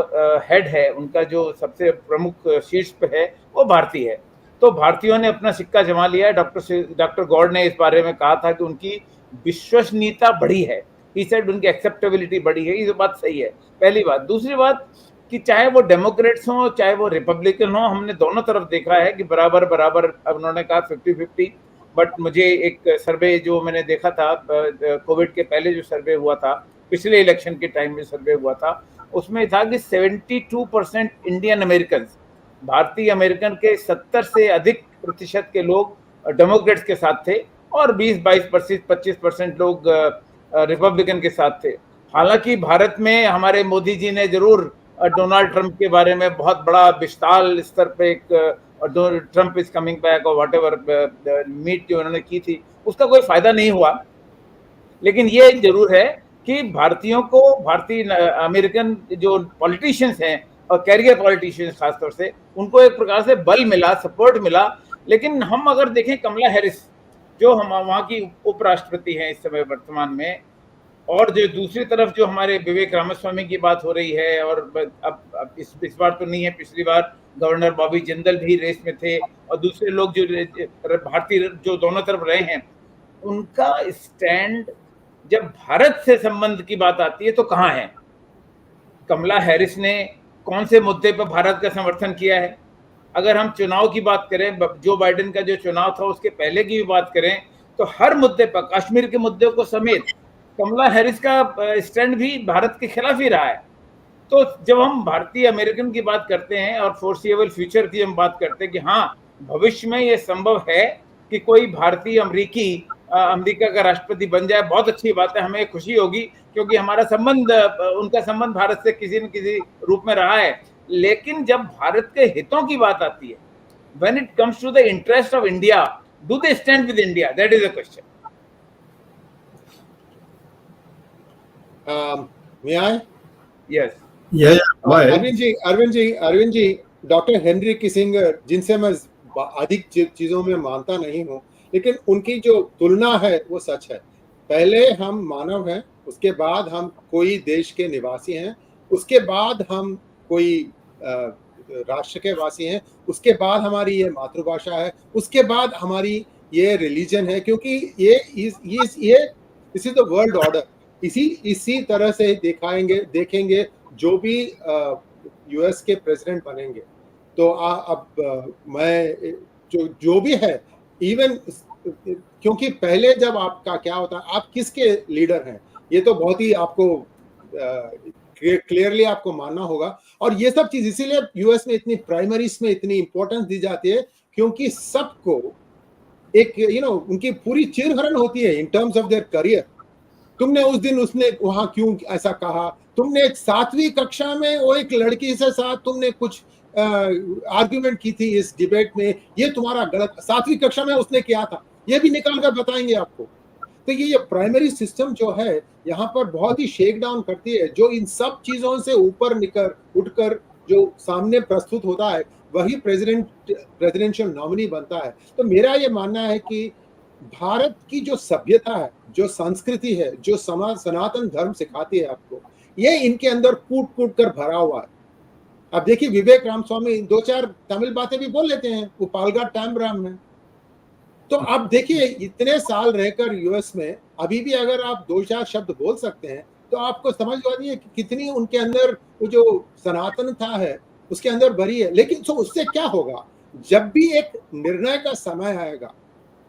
हेड है, उनका जो सबसे प्रमुख शीर्ष पे है, वो भारतीय है। तो भारतीयों ने अपना सिक्का जमा लिया है। डॉक्टर गौर ने इस बारे में कहा था कि उनकी विश्वसनीयता बढ़ी है। ही सेड उनकी एक्सेप्टेबिलिटी बढ़ी है। ये बात सही है, पहली बात। दूसरी बात कि चाहे वो डेमोक्रेट्स हों चाहे वो रिपब्लिकन हों, हमने दोनों तरफ देखा है कि बराबर बराबर, अब उन्होंने कहा 50-50, बट मुझे एक सर्वे जो मैंने देखा था, कोविड के पहले जो सर्वे हुआ था, पिछले इलेक्शन के टाइम में सर्वे हुआ था, उसमें था कि 72% इंडियन अमेरिकन, भारतीय अमेरिकन के 70 से अधिक प्रतिशत के लोग डेमोक्रेट्स के साथ थे और 20-22%, 25% लोग रिपब्लिकन के साथ थे। हालांकि भारत में हमारे मोदी जी ने जरूर डोनाल्ड ट्रंप के बारे में बहुत बड़ा विशाल स्तर पे एक ट्रंप इज कमिंग बैक और व्हाट एवर मीट जो उन्होंने की थी, उसका कोई फायदा नहीं हुआ। लेकिन ये जरूर है कि भारतीयों को, भारतीय अमेरिकन जो पॉलिटिशियंस हैं और कैरियर पॉलिटिशियंस खासतौर से, उनको एक प्रकार से बल मिला, सपोर्ट मिला। लेकिन हम अगर देखें कमला हैरिस, जो हम वहाँ की उपराष्ट्रपति हैं इस समय वर्तमान में, और जो दूसरी तरफ जो हमारे विवेक रामास्वामी की बात हो रही है, और अब इस बार तो नहीं है, पिछली बार गवर्नर बॉबी जिंदल भी रेस में थे, और दूसरे लोग जो भारतीय जो दोनों तरफ रहे हैं, उनका स्टैंड जब भारत से संबंध की बात आती है तो कहाँ है? कमला हैरिस ने कौन से मुद्दे पर भारत का समर्थन किया है? अगर हम चुनाव की बात करें, जो बाइडेन का जो चुनाव था उसके पहले की भी बात करें, तो हर मुद्दे पर, कश्मीर के मुद्दे को समेत, कमला हैरिस का स्टैंड भी भारत के खिलाफ ही रहा है। तो जब हम भारतीय अमेरिकन की बात करते हैं और फोर्सिएबल फ्यूचर की हम बात करते हैं कि हाँ, भविष्य में ये संभव है कि कोई भारतीय अमेरिका का राष्ट्रपति बन जाए, बहुत अच्छी बात है, हमें खुशी होगी, क्योंकि हमारा संबंध, उनका संबंध भारत से किसी न किसी रूप में रहा है। लेकिन जब भारत के हितों की बात आती है, when it comes to the interest of India, do they stand with India? That is the question. May I? Yes. Yeah, why? Arvind ji, doctor Henry Kissinger, जिनसे मैं अधिक चीजों में मानता नहीं हूँ, लेकिन उनकी जो तुलना है वो सच है। पहले हम मानव हैं, उसके बाद हम कोई देश के निवासी हैं, उसके बाद हम कोई राष्ट्र के वासी हैं, उसके बाद हमारी ये मातृभाषा है, उसके बाद हमारी ये रिलीजन है, क्योंकि ये this is the world order. इसी तरह से देखेंगे जो भी यूएस के प्रेसिडेंट बनेंगे। तो अब मैं जो भी है, इवन क्योंकि पहले जब आपका क्या होता है, आप किसके लीडर हैं, ये तो बहुत ही आपको क्लियरली आपको मानना होगा। और ये सब चीज इसीलिए यूएस में इतनी प्राइमरीज में इतनी इंपॉर्टेंस दी जाती है, क्योंकि सबको एक उनकी पूरी चिरहरण होती है in terms of their career. तुमने उस दिन उसने वहां क्यों ऐसा कहा, तुमने 7वीं कक्षा में वो एक लड़की से साथ तुमने कुछ आर्ग्यूमेंट की थी इस डिबेट में, ये तुम्हारा गलत, 7वीं कक्षा में उसने किया था, ये भी निकाल कर बताएंगे आपको। तो ये प्राइमरी सिस्टम जो है यहाँ पर बहुत ही शेक डाउन करती है। जो इन सब चीजों से ऊपर उठकर जो सामने प्रस्तुत होता है, वही प्रेसिडेंशियल नॉमिनी बनता है। तो मेरा ये मानना है कि भारत की जो सभ्यता है, जो संस्कृति है, जो सनातन धर्म सिखाती है आपको, ये इनके अंदर कूट कर भरा हुआ है। अब देखिए, विवेक रामस्वामी 2-4 तमिल बातें भी बोल लेते हैं, वो पालगा टैम्ब्राम है। तो आप देखिए, इतने साल रहकर यूएस में अभी भी अगर आप 2-4 शब्द बोल सकते हैं, तो आपको समझ आती है कि कितनी उनके अंदर वो जो सनातन था है उसके अंदर भरी है। लेकिन तो उससे क्या होगा, जब भी एक निर्णय का समय आएगा,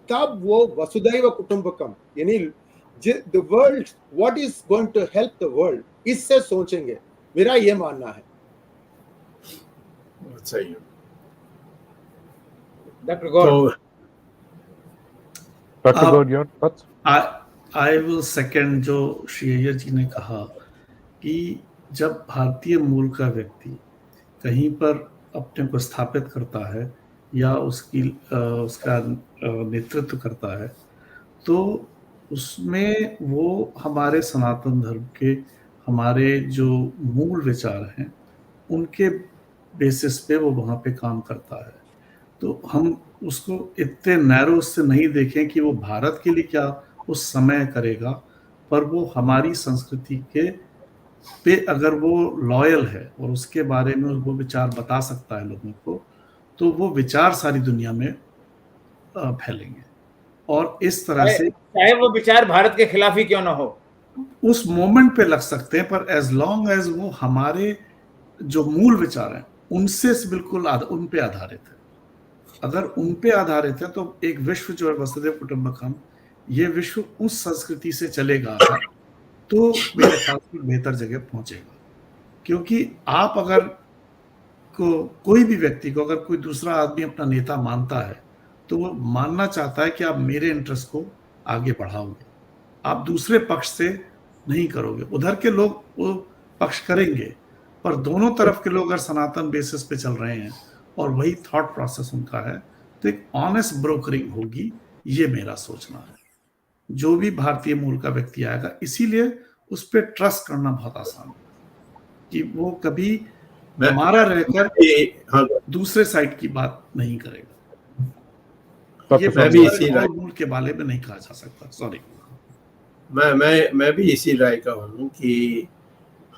तब वो वसुधैव कुटुंबकम, यानी the world, what is going to help the world, इससे सोचेंगे। मेरा ये मानना है। सही है। Doctor Gaur, Dr. Gaur, your thoughts? I will second जो श्री अय्यर जी ने कहा कि जब भारतीय मूल का व्यक्ति कहीं पर अपने को स्थापित करता है, या उसका नेतृत्व करता है, तो उसमें वो हमारे सनातन धर्म के, हमारे जो मूल विचार हैं, उनके बेसिस पे वो वहाँ पे काम करता है। तो हम उसको इतने नैरो से नहीं देखें कि वो भारत के लिए क्या उस समय करेगा, पर वो हमारी संस्कृति के पे अगर वो लॉयल है और उसके बारे में वो विचार बता सकता है लोगों को, तो वो विचार सारी दुनिया में फैलेंगे। और इस तरह से चाहे वो विचार भारत के खिलाफ ही क्यों ना हो, उस मोमेंट पे लग सकते हैं, पर एज लॉन्ग एज वो हमारे जो मूल विचार हैं उनसे बिल्कुल उन पे आधारित है। अगर उन पे आधारित है तो एक विश्व जो है वसुधैव कुटुंबकम, ये विश्व उस संस्कृति से चलेगा है, तो मेरे ख्याल से बेहतर जगह पहुंचेगा। क्योंकि आप अगर कोई भी व्यक्ति को, अगर कोई दूसरा आदमी अपना नेता मानता है, तो वो मानना चाहता है कि आप मेरे इंटरेस्ट को आगे बढ़ाओगे, आप दूसरे पक्ष से नहीं करोगे। उधर के लोग वो पक्ष करेंगे, पर दोनों तरफ के लोग अगर सनातन बेसिस पे चल रहे हैं और वही थॉट प्रोसेस उनका है, तो एक ऑनेस्ट ब्रोकरिंग होगी, ये मेरा सोचना है। जो भी भारतीय मूल का व्यक्ति आएगा, इसीलिए उस पर ट्रस्ट करना बहुत आसान है कि वो कभी हमारा रहकर हाँ, दूसरे साइड की बात नहीं करेगा। ये मैं भी इसी और मूल के बारे में नहीं कहा जा सकता। सॉरी, मैं भी इसी राय का हूँ कि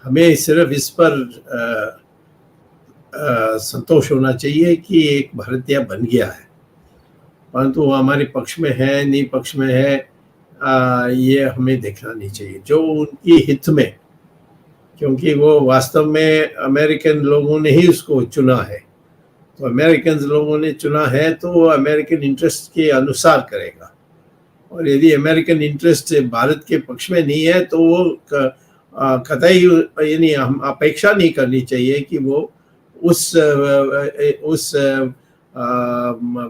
हमें सिर्फ इस पर संतोष होना चाहिए कि एक भारतीय बन गया है, परंतु वो हमारे पक्ष में है नहीं पक्ष में है, ये हमें देखना नहीं चाहिए जो उनकी हित में, क्योंकि वो वास्तव में अमेरिकन लोगों ने ही उसको चुना है। तो अमेरिकन लोगों ने चुना है तो वो अमेरिकन इंटरेस्ट के अनुसार करेगा, और यदि अमेरिकन इंटरेस्ट भारत के पक्ष में नहीं है तो वो कतई यानी हम अपेक्षा नहीं करनी चाहिए कि वो उस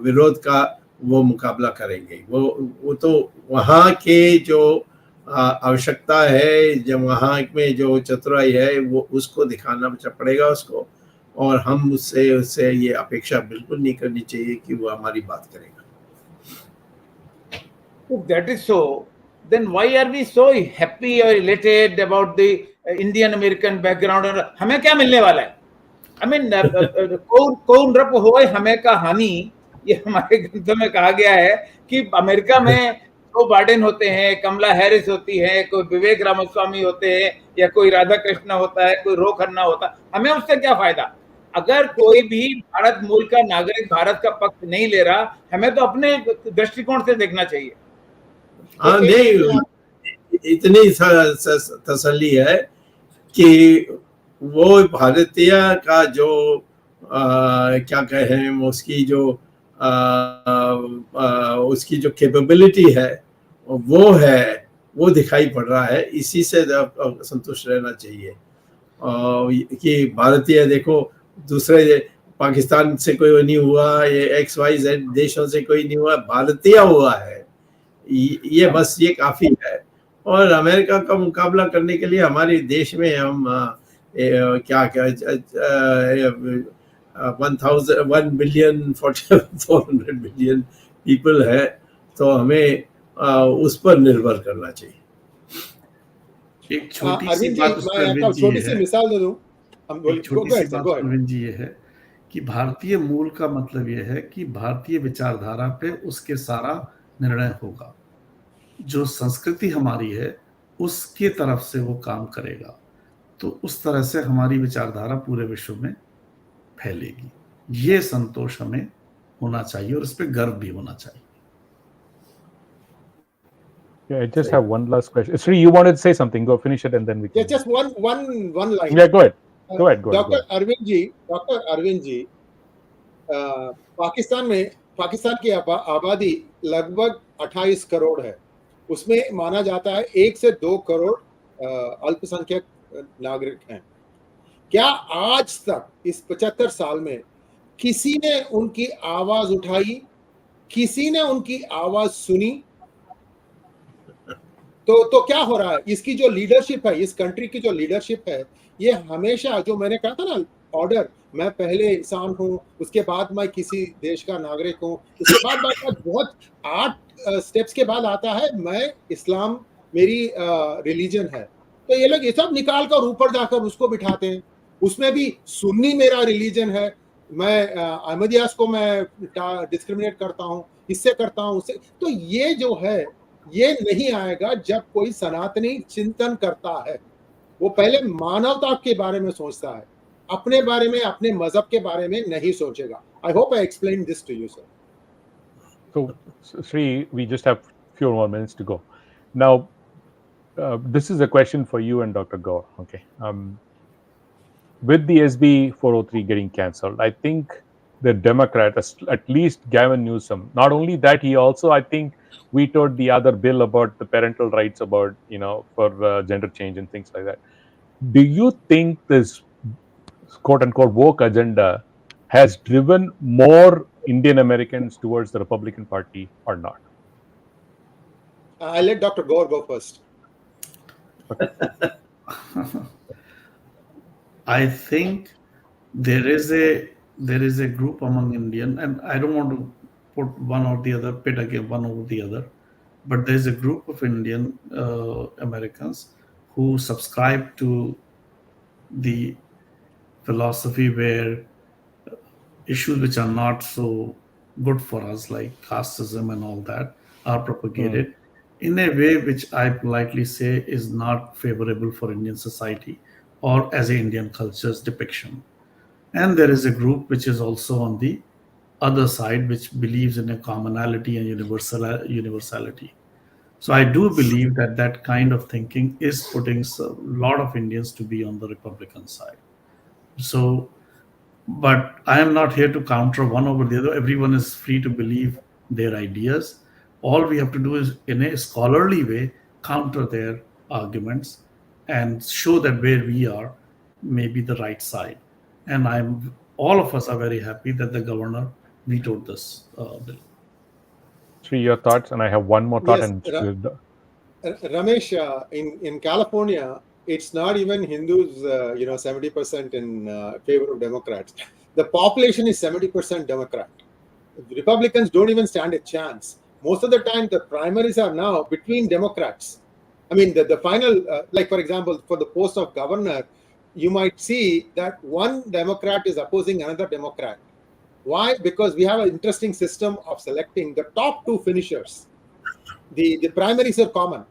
विरोध का वो मुकाबला करेंगे। वो तो वहाँ के जो आवश्यकता है, जब वहाँ में जो चतुराई है वो उसको दिखाना पड़ेगा उसको, और हम उससे ये अपेक्षा बिल्कुल नहीं करनी चाहिए कि वो हमारी बात करेगा। If that is so, then why are we so happy or elated about the Indian American background? और हमें क्या मिलने वाला है? I mean, कौन रप होए हमें का हानि, ये हमारे ग्रंथों में कहा गया है कि अमेरिका में जो बाइडेन होते हैं, कमला हैरिस होती है, कोई विवेक रामास्वामी होते हैं, या कोई राधा कृष्ण होता है, कोई रो खन्ना होता है, हमें उससे क्या फायदा? अगर कोई भी भारत मूल का नागरिक भारत का पक्ष नहीं ले रहा, हमें तो अपने दृष्टिकोण से देखना चाहिए। हाँ, नहीं, इतनी तसल्ली है कि वो भारतीय का जो क्या कहें, उसकी जो कैपेबिलिटी है वो दिखाई पड़ रहा है, इसी से संतुष्ट रहना चाहिए। कि भारतीय देखो, दूसरे पाकिस्तान से कोई नहीं हुआ, ये XYZ देशों से कोई नहीं हुआ, भारतीय हुआ है, ये बस ये काफी है। और अमेरिका का मुकाबला करने के लिए हमारे देश में हम क्या 1 बिलियन 400 बिलियन पीपल है, तो हमें उस पर निर्भर करना चाहिए। एक छोटी सी बात मिसाल दे दूं, छोटी सी बात अरविंद जी, ये है कि भारतीय मूल का मतलब ये है कि भारतीय विचारधारा पे उसके सारा निर्णय होगा। जो संस्कृति हमारी है उसके तरफ से वो काम करेगा, तो उस तरह से हमारी विचारधारा पूरे विश्व में फैलेगी। ये संतोष हमें होना चाहिए और इस पे गर्व भी होना चाहिए। Yeah, I just have one last question. Sree, you wanted to say something? Go finish it and then we can. Yeah, just one line. Yeah, go ahead. Go ahead. Dr. Arvind जी, पाकिस्तान की आबादी लगभग 28 करोड़ है। उसमें माना जाता है 1 से 2 करोड़ अल्पसंख्यक नागरिक हैं। क्या आज तक इस 75 साल में किसी ने उनकी आवाज उठाई, किसी ने उनकी आवाज सुनी? तो क्या हो रहा है? इसकी जो लीडरशिप है, इस कंट्री की जो लीडरशिप है, ये हमेशा, जो मैंने कहा था ना, ऑर्डर, मैं पहले इंसान हूँ, उसके बाद मैं किसी देश का नागरिक हूँ, उसके बाद बहुत 8 स्टेप्स के बाद आता है मैं इस्लाम मेरी रिलीजन है। तो ये लोग ये सब निकाल कर ऊपर जाकर उसको बिठाते हैं। उसमें भी सुन्नी मेरा रिलीजन है, मैं अहमदियास को मैं डिस्क्रिमिनेट करता हूँ, इससे करता हूँ उससे। तो ये जो है ये नहीं आएगा जब कोई सनातनी चिंतन करता है। वो पहले मानवता के बारे में सोचता है, अपने बारे में, अपने मजहब के बारे में नहीं सोचेगा। I hope I explain this to you sir. So, Sree, we just have few more minutes to go. Now, this is a question for you and Dr. Gaur. Okay. With the SB 403 getting cancelled, I think the Democrat, at least Gavin Newsom, not only that, he also, I think, vetoed the other bill about the parental rights about, for gender change and things like that. Do you think this quote unquote woke agenda has driven more Indian Americans towards the Republican Party or not? I'll let Dr. Gaur go first. I think there is a group among Indian, and I don't want to put one or the other, pit against one over the other, but there is a group of Indian Americans who subscribe to the philosophy where issues which are not so good for us, like casteism and all that, are propagated in a way which I politely say is not favorable for Indian society or as a Indian culture's depiction. And there is a group which is also on the other side, which believes in a commonality and universality. So I do believe that that kind of thinking is putting a lot of Indians to be on the Republican side. So, but I am not here to counter one over the other. Everyone is free to believe their ideas. All we have to do is, in a scholarly way, counter their arguments and show that where we are may be the right side. And all of us are very happy that the governor vetoed this bill. Sree, your thoughts, and I have one more thought. Yes, And Ramesh, in California, it's not even Hindus, 70% in favor of Democrats. The population is 70% Democrat. Republicans don't even stand a chance. Most of the time, the primaries are now between Democrats. I mean, the final, like for example, for the post of governor, you might see that one Democrat is opposing another Democrat. Why? Because we have an interesting system of selecting the top two finishers. The primaries are common.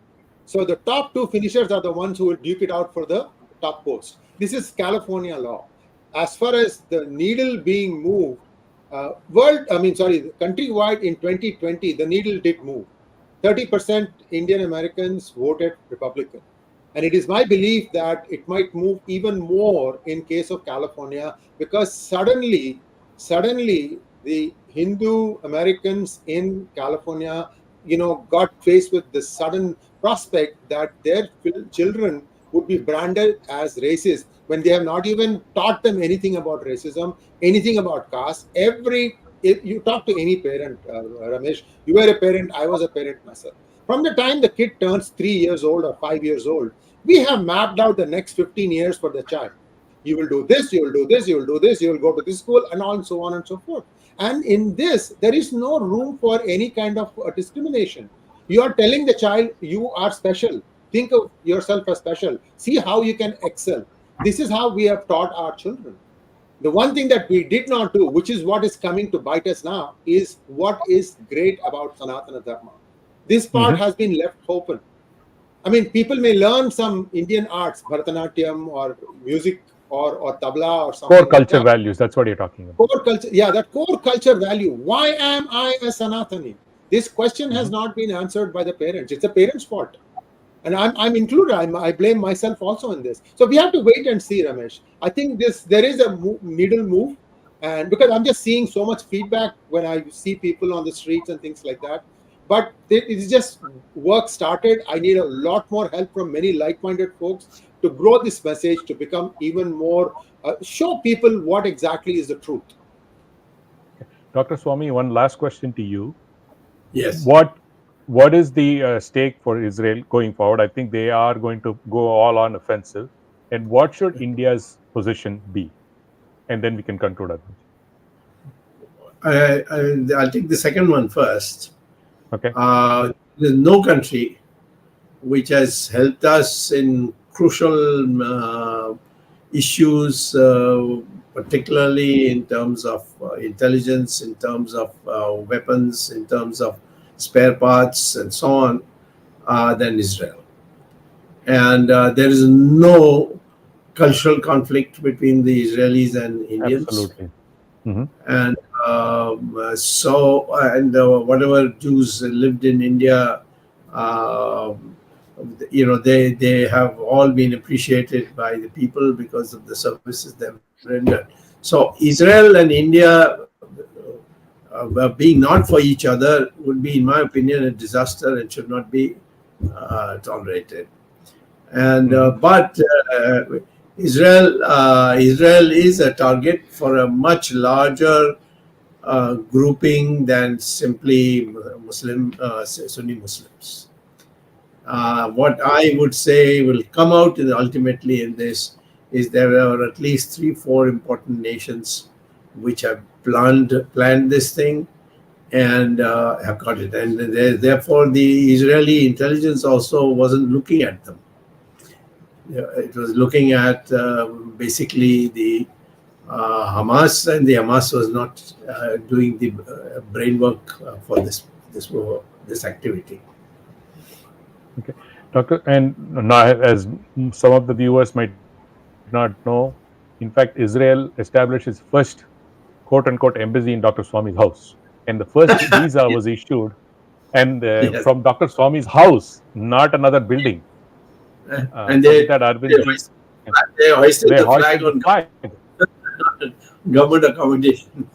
So the top two finishers are the ones who will duke it out for the top post. This is California law. As far as the needle being moved, countrywide in 2020, the needle did move. 30% Indian Americans voted Republican. And it is my belief that it might move even more in case of California, because suddenly the Hindu Americans in California, got faced with the sudden prospect that their children would be branded as racist when they have not even taught them anything about racism, anything about caste. If you talk to any parent, Ramesh, you were a parent, I was a parent myself. From the time the kid turns 3 years old or 5 years old, we have mapped out the next 15 years for the child. You will do this, you will do this, you will do this, you will go to this school, and on, so on and so forth. And in this, there is no room for any kind of discrimination. You are telling the child, you are special. Think of yourself as special. See how you can excel. This is how we have taught our children. The one thing that we did not do, which is what is coming to bite us now, is what is great about Sanatana Dharma. This part has been left open. I mean, people may learn some Indian arts, Bharatanatyam or music or tabla or something. Core culture values, that's what you're talking about. Core culture, yeah, that core culture value. Why am I a Sanatani? This question has not been answered by the parents. It's the parents' fault. And I'm included. I blame myself also in this. So we have to wait and see, Ramesh. I think there is a needle move. And because I'm just seeing so much feedback when I see people on the streets and things like that. But it's just work started. I need a lot more help from many like-minded folks to grow this message, to become even more, show people what exactly is the truth. Dr. Swamy, one last question to you. Yes. What is the stake for Israel going forward? I think they are going to go all on offensive. And what should India's position be? and then we can conclude. I'll take the second one first. Okay. There's no country which has helped us in crucial issues, particularly in terms of intelligence, in terms of weapons, in terms of spare parts, and so on, than Israel. And there is no cultural conflict between the Israelis and Indians. Absolutely. And whatever Jews lived in India, they have all been appreciated by the people because of the services they've rendered. So Israel and India being not for each other would be, in my opinion, a disaster and should not be tolerated. And but Israel is a target for a much larger grouping than simply Sunni Muslims. What I would say will come out ultimately in this is there are at least 3-4 important nations which have planned this thing and have got it. And therefore, the Israeli intelligence also wasn't looking at them. It was looking at basically the Hamas, and the Hamas was not doing the brain work for this activity. Okay, Doctor, and now, as some of the viewers might not know, in fact, Israel established its first quote-unquote embassy in Dr. Swamy's house, and the first visa was issued, and Yes. from Dr. Swamy's house, not another building. And they hoisted the flag on government accommodation.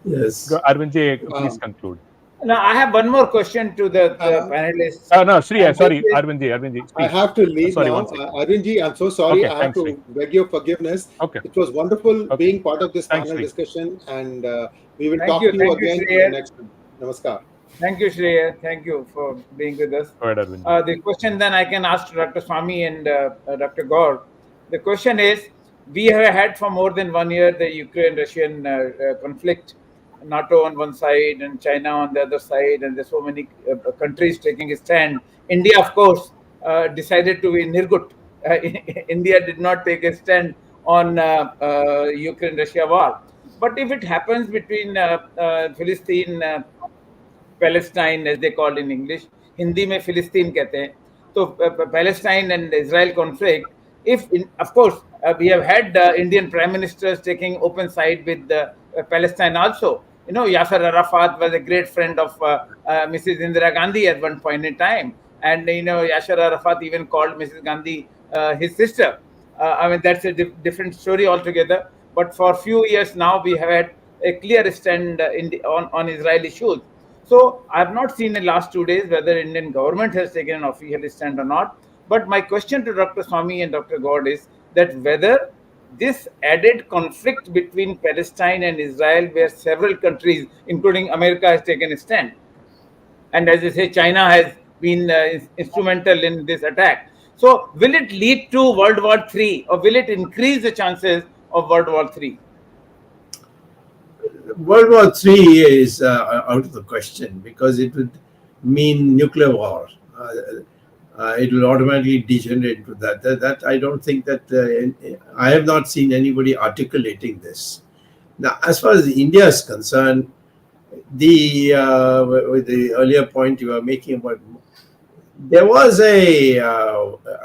Yes. Arvindji, please conclude. Now, I have one more question to the panelists. No, Sree, sorry, Arvindji. I have to leave now. Arvindji, I'm so sorry. Okay, I have to beg your forgiveness. Okay. It was wonderful being part of this panel discussion, and we will talk to you again in the next one. Namaskar. Thank you, Sree. Thank you for being with us. Go ahead, Arvindji. The question then I can ask to Dr. Swamy and Dr. Gaur. The question is, we have had for more than 1 year the Ukraine-Russian conflict, NATO on one side and China on the other side, and there's so many countries taking a stand. India, of course, decided to be nirgut. India did not take a stand on Ukraine-Russia war. But if it happens between Philistine, Palestine, as they call in English, Hindi mein Philistine कहते हैं, तो Palestine and Israel conflict, of course, we have had Indian prime ministers taking open side with Palestine also. You know, Yasser Arafat was a great friend of Mrs. Indira Gandhi at one point in time. And, you know, Yasser Arafat even called Mrs. Gandhi his sister. I mean, that's a different story altogether. But for a few years now, we have had a clear stand on Israel issues. So I have not seen in the last 2 days whether Indian government has taken an official stand or not. But my question to Dr. Swamy and Dr. Gaur is that whether this added conflict between Palestine and Israel, where several countries, including America, has taken a stand, and as I say, China has been instrumental in this attack. So will it lead to World War III, or will it increase the chances of World War III? World War III is out of the question because it would mean nuclear war. It will automatically degenerate into that. That I don't think that I have not seen anybody articulating this. Now, as far as India is concerned, with the earlier point you were making about, there was a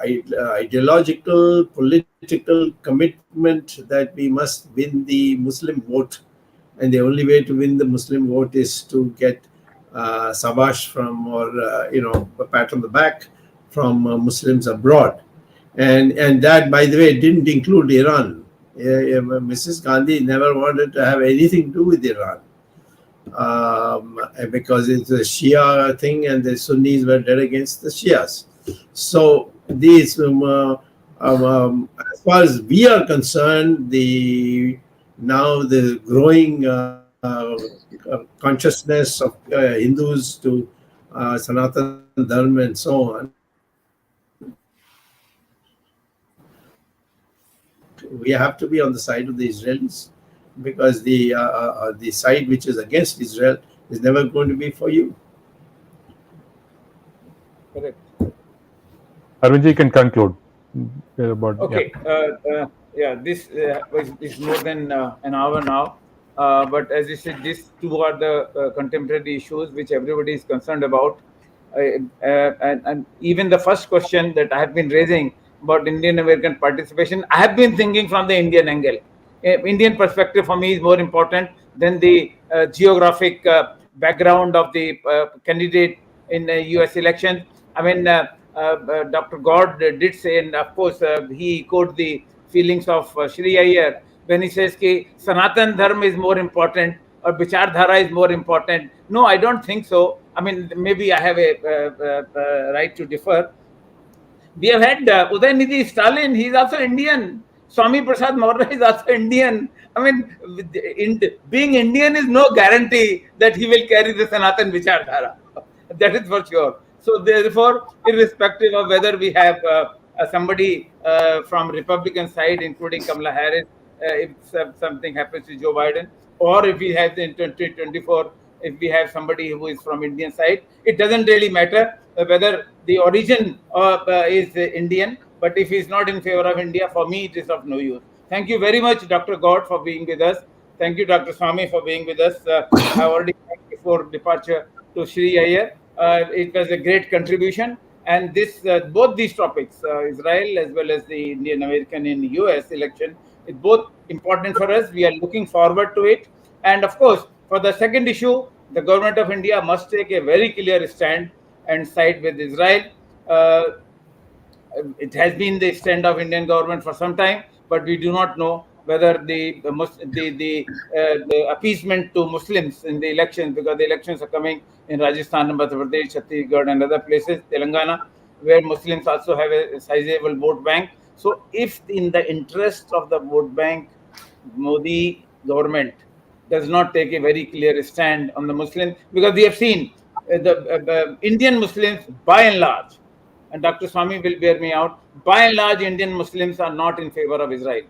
ideological, political commitment that we must win the Muslim vote, and the only way to win the Muslim vote is to get sabash from, or a pat on the back from Muslims abroad, and that, by the way, didn't include Iran. Mrs. Gandhi never wanted to have anything to do with Iran because it's a Shia thing, and the Sunnis were dead against the Shias. So these, as far as we are concerned, the growing consciousness of Hindus to Sanatana Dharma and so on we have to be on the side of the Israelis, because the side which is against Israel is never going to be for you. Correct. Arvind, you can conclude. About, Okay. This is more than an hour now. But as you said, these two are the contemporary issues which everybody is concerned about. And even the first question that I have been raising about Indian American participation, I have been thinking from the Indian angle. Indian perspective for me is more important than the geographic background of the candidate in the US election. I mean, Dr. Gaur did say, and of course, he echoed the feelings of Sree Iyer when he says that Sanatan Dharma is more important or Vichardhara is more important. No, I don't think so. I mean, maybe I have a right to differ. We have had Udayanidhi Stalin, he's also Indian. Swamy Prasad Maurya is also Indian. I mean, being Indian is no guarantee that he will carry the Sanatan Vichardhara. That is for sure. So therefore, irrespective of whether we have somebody from Republican side, including Kamala Harris, if something happens to Joe Biden, or if we have in 2024, if we have somebody who is from Indian side, it doesn't really matter whether the origin is Indian. But if he's not in favor of India, for me, it is of no use. Thank you very much, Dr. Gaur, for being with us. Thank you, Dr. Swamy, for being with us. I already thanked before departure to Sree Iyer. It was a great contribution. And this, both these topics, Israel as well as the Indian American in US election, is both important for us. We are looking forward to it. And of course, for the second issue, the government of India must take a very clear stand and side with Israel. It has been the stand of Indian government for some time, but we do not know whether the appeasement to Muslims in the elections, because the elections are coming in Rajasthan, Madhya Pradesh, Chhattisgarh, and other places, Telangana, where Muslims also have a sizable vote bank. So, if in the interest of the vote bank, Modi government does not take a very clear stand on the Muslims, because we have seen the Indian Muslims, by and large, and Dr. Swamy will bear me out, by and large, Indian Muslims are not in favor of Israel.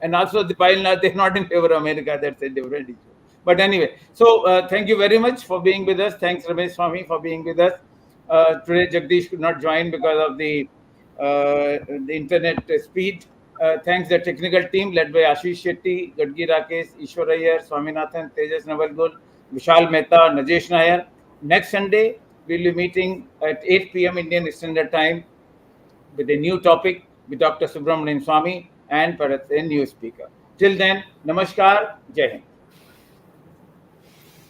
And also, by and large, they're not in favor of America. That's a different issue. But anyway, so thank you very much for being with us. Thanks, Ramesh Swamy, for being with us. Today, Jagdish could not join because of the internet speed. Thanks the technical team led by Ashish Shetty, Gadgi Rakesh, Ishwar Iyer, Swaminathan, Tejas Navalgul, Vishal Mehta, Najesh Nair. Next Sunday, we'll be meeting at 8 p.m. Indian Standard Time with a new topic with Dr. Subramanian Swamy and perhaps a new speaker. Till then, Namaskar, Jai Hind.